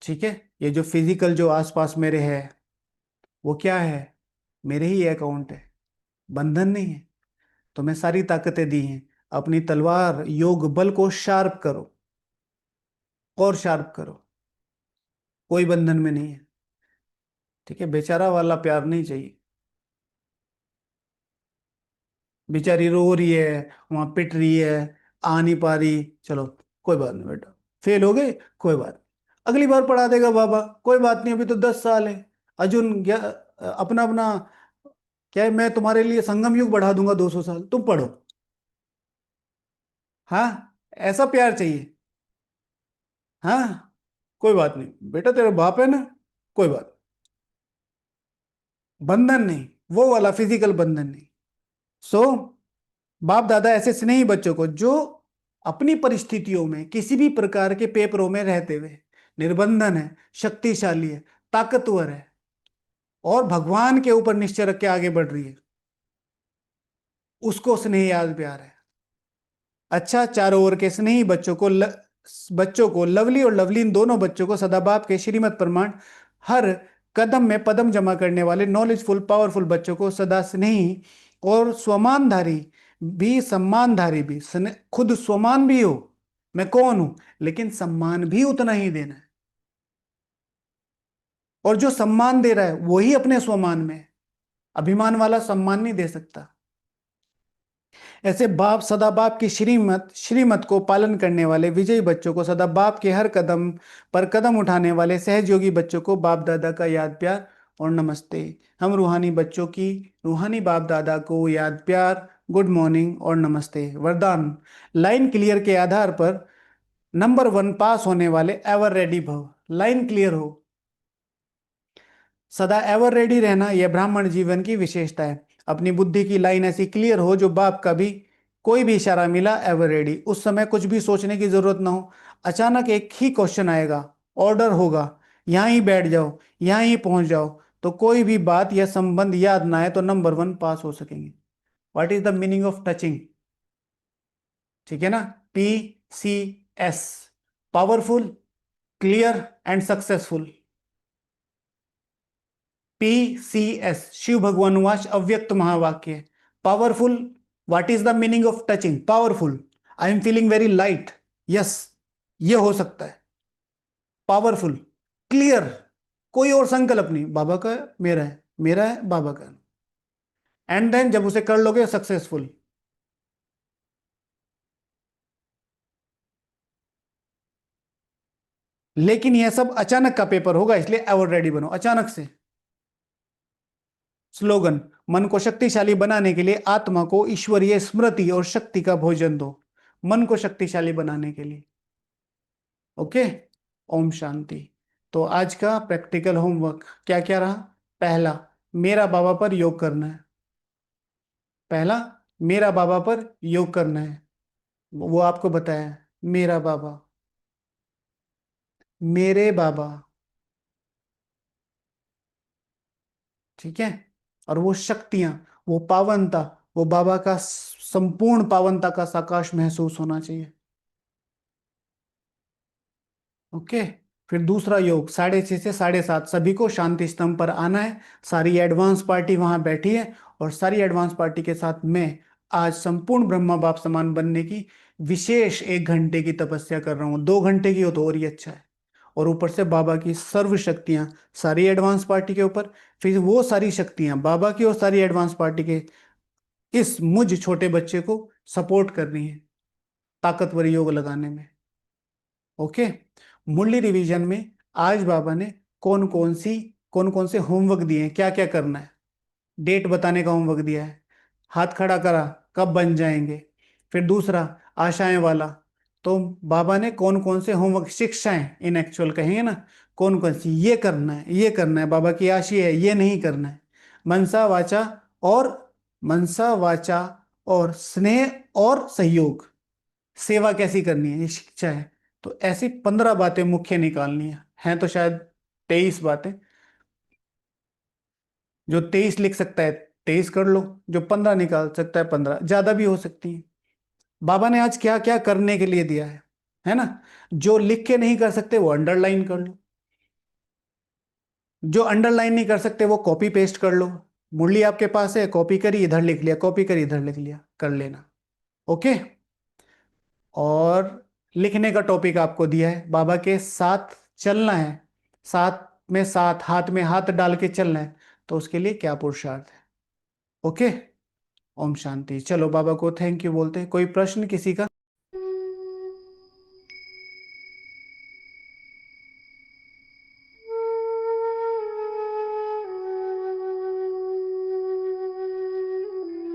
ठीक है, ये जो फिजिकल जो आसपास मेरे है, वो क्या है? मेरे ही अकाउंट है, बंधन नहीं है। तो मैं सारी ताकतें दी हैं, अपनी तलवार योग बल को शार्प करो और शार्प करो, कोई बंधन में नहीं है। ठीक है, बेचारा वाला प्यार नहीं चाहिए। बेचारी रो रही है, वहां पिट रही है, आ नहीं पा रही, चलो कोई बात नहीं बेटा, फेल हो गए, कोई बात नहीं, अगली बार पढ़ा देगा बाबा, कोई बात नहीं, अभी तो 10 साल है। अर्जुन अपना अपना क्या है, मैं तुम्हारे लिए संगम युग बढ़ा दूंगा 200 साल, तुम पढ़ो। हाँ, ऐसा प्यार चाहिए। हाँ, कोई बात नहीं बेटा, तेरा बाप है ना, कोई बात। बंधन नहीं, वो वाला फिजिकल बंधन नहीं। सो बाप दादा ऐसे स्नेही बच्चों को, जो अपनी परिस्थितियों में किसी भी प्रकार के पेपरों में रहते हुए निर्बंधन है, शक्तिशाली है, ताकतवर है और भगवान के ऊपर निश्चय रख के आगे बढ़ रही है, उसको स्नेह याद प्यार है। अच्छा, चारों ओर के स्नेही बच्चों को लवली और लवलीन दोनों बच्चों को सदा बाप के श्रीमत प्रमाण हर कदम में पदम जमा करने वाले नॉलेजफुल पावरफुल बच्चों को सदा स्नेही और स्वमानधारी भी, सम्मानधारी भी, खुद स्वमान भी हो, मैं कौन हूं, लेकिन सम्मान भी उतना ही देना है। और जो सम्मान दे रहा है वही अपने स्वमान में है, अभिमान वाला सम्मान नहीं दे सकता। ऐसे बाप सदा बाप की श्रीमत श्रीमत को पालन करने वाले विजयी बच्चों को, सदा बाप के हर कदम पर कदम उठाने वाले सहजयोगी बच्चों को बाप दादा का याद प्यार और नमस्ते। हम रूहानी बच्चों की रूहानी बाप दादा को याद प्यार, गुड मॉर्निंग और नमस्ते। वरदान, लाइन क्लियर के आधार पर नंबर 1 पास होने वाले एवर रेडी भव। लाइन क्लियर हो, सदा एवर रेडी रहना, यह ब्राह्मण जीवन की विशेषता है। अपनी बुद्धि की लाइन ऐसी क्लियर हो जो बाप का भी कोई भी इशारा मिला एवर रेडी, उस समय कुछ भी सोचने की जरूरत ना हो। अचानक एक ही क्वेश्चन आएगा, ऑर्डर होगा, यहां ही बैठ जाओ, यहां ही पहुंच जाओ, तो कोई भी बात या संबंध याद ना आए तो नंबर 1 पास हो सकेंगे। What is the meaning of touching? ठीक है ना, PCS, powerful, clear and successful. PCS, Shiv भगवान वाच अव्यक्त महावाक्य। Powerful, what is the meaning of touching? Powerful, I am feeling very light, yes, ये हो सकता है। पावरफुल, क्लियर, कोई और संकल्प नहीं, बाबा का है, मेरा है, मेरा है बाबा का। एंड देन जब उसे कर लोगे, सक्सेसफुल। लेकिन यह सब अचानक का पेपर होगा, इसलिए एवर रेडी बनो अचानक से। स्लोगन, मन को शक्तिशाली बनाने के लिए आत्मा को ईश्वरीय स्मृति और शक्ति का भोजन दो। मन को शक्तिशाली बनाने के लिए। ओके, ओम शांति। तो आज का प्रैक्टिकल होमवर्क क्या क्या रहा? पहला, मेरा बाबा पर योग करना है। पहला, मेरा बाबा पर योग करना है, वो आपको बताया है। मेरा बाबा, मेरे बाबा। ठीक है। और वो शक्तियां, वो पावनता, वो बाबा का संपूर्ण पावनता का साकाश महसूस होना चाहिए। ओके। फिर दूसरा योग 6:30 से 7:30 सभी को शांति स्तंभ पर आना है। सारी एडवांस पार्टी वहां बैठी है और सारी एडवांस पार्टी के साथ मैं आज संपूर्ण ब्रह्मा बाप समान बनने की विशेष 1 घंटे की तपस्या कर रहा हूँ। 2 घंटे की हो तो और ही अच्छा है। और ऊपर से बाबा की सर्व शक्तियां सारी एडवांस पार्टी के ऊपर, फिर वो सारी शक्तियां बाबा की और सारी एडवांस पार्टी के इस मुझ छोटे बच्चे को सपोर्ट कर रही है ताकतवर योग लगाने में। ओके। मुरली रिवीजन में आज बाबा ने कौन कौन से होमवर्क दिए हैं, क्या क्या करना है, डेट बताने का होमवर्क दिया है। हाथ खड़ा करा, कब बन जाएंगे। फिर दूसरा आशाएं वाला, तो बाबा ने कौन कौन से होमवर्क, शिक्षाएं इन एक्चुअल कहेंगे ना, कौन कौन सी, ये करना है, ये करना है, बाबा की आशी है, ये नहीं करना है। मनसा वाचा और मनसा वाचा और स्नेह और सहयोग, सेवा कैसी करनी है, ये शिक्षा है। तो ऐसी 15 बातें मुख्य निकालनी है तो शायद 23 बातें। जो 23 लिख सकता है 23 कर लो, जो 15 निकाल सकता है 15, ज्यादा भी हो सकती है। बाबा ने आज क्या क्या करने के लिए दिया है ना। जो लिख के नहीं कर सकते वो अंडरलाइन कर लो, जो अंडरलाइन नहीं कर सकते वो कॉपी पेस्ट कर लो। मुरली आपके पास है, कॉपी करी इधर लिख लिया, कॉपी करी इधर लिख लिया, कर लेना। ओके। और लिखने का टॉपिक आपको दिया है, बाबा के साथ चलना है, साथ में साथ, हाथ में हाथ डाल के चलना है, तो उसके लिए क्या पुरुषार्थ है। ओके। ओम शांति। चलो बाबा को थैंक यू बोलते हैं। कोई प्रश्न किसी का?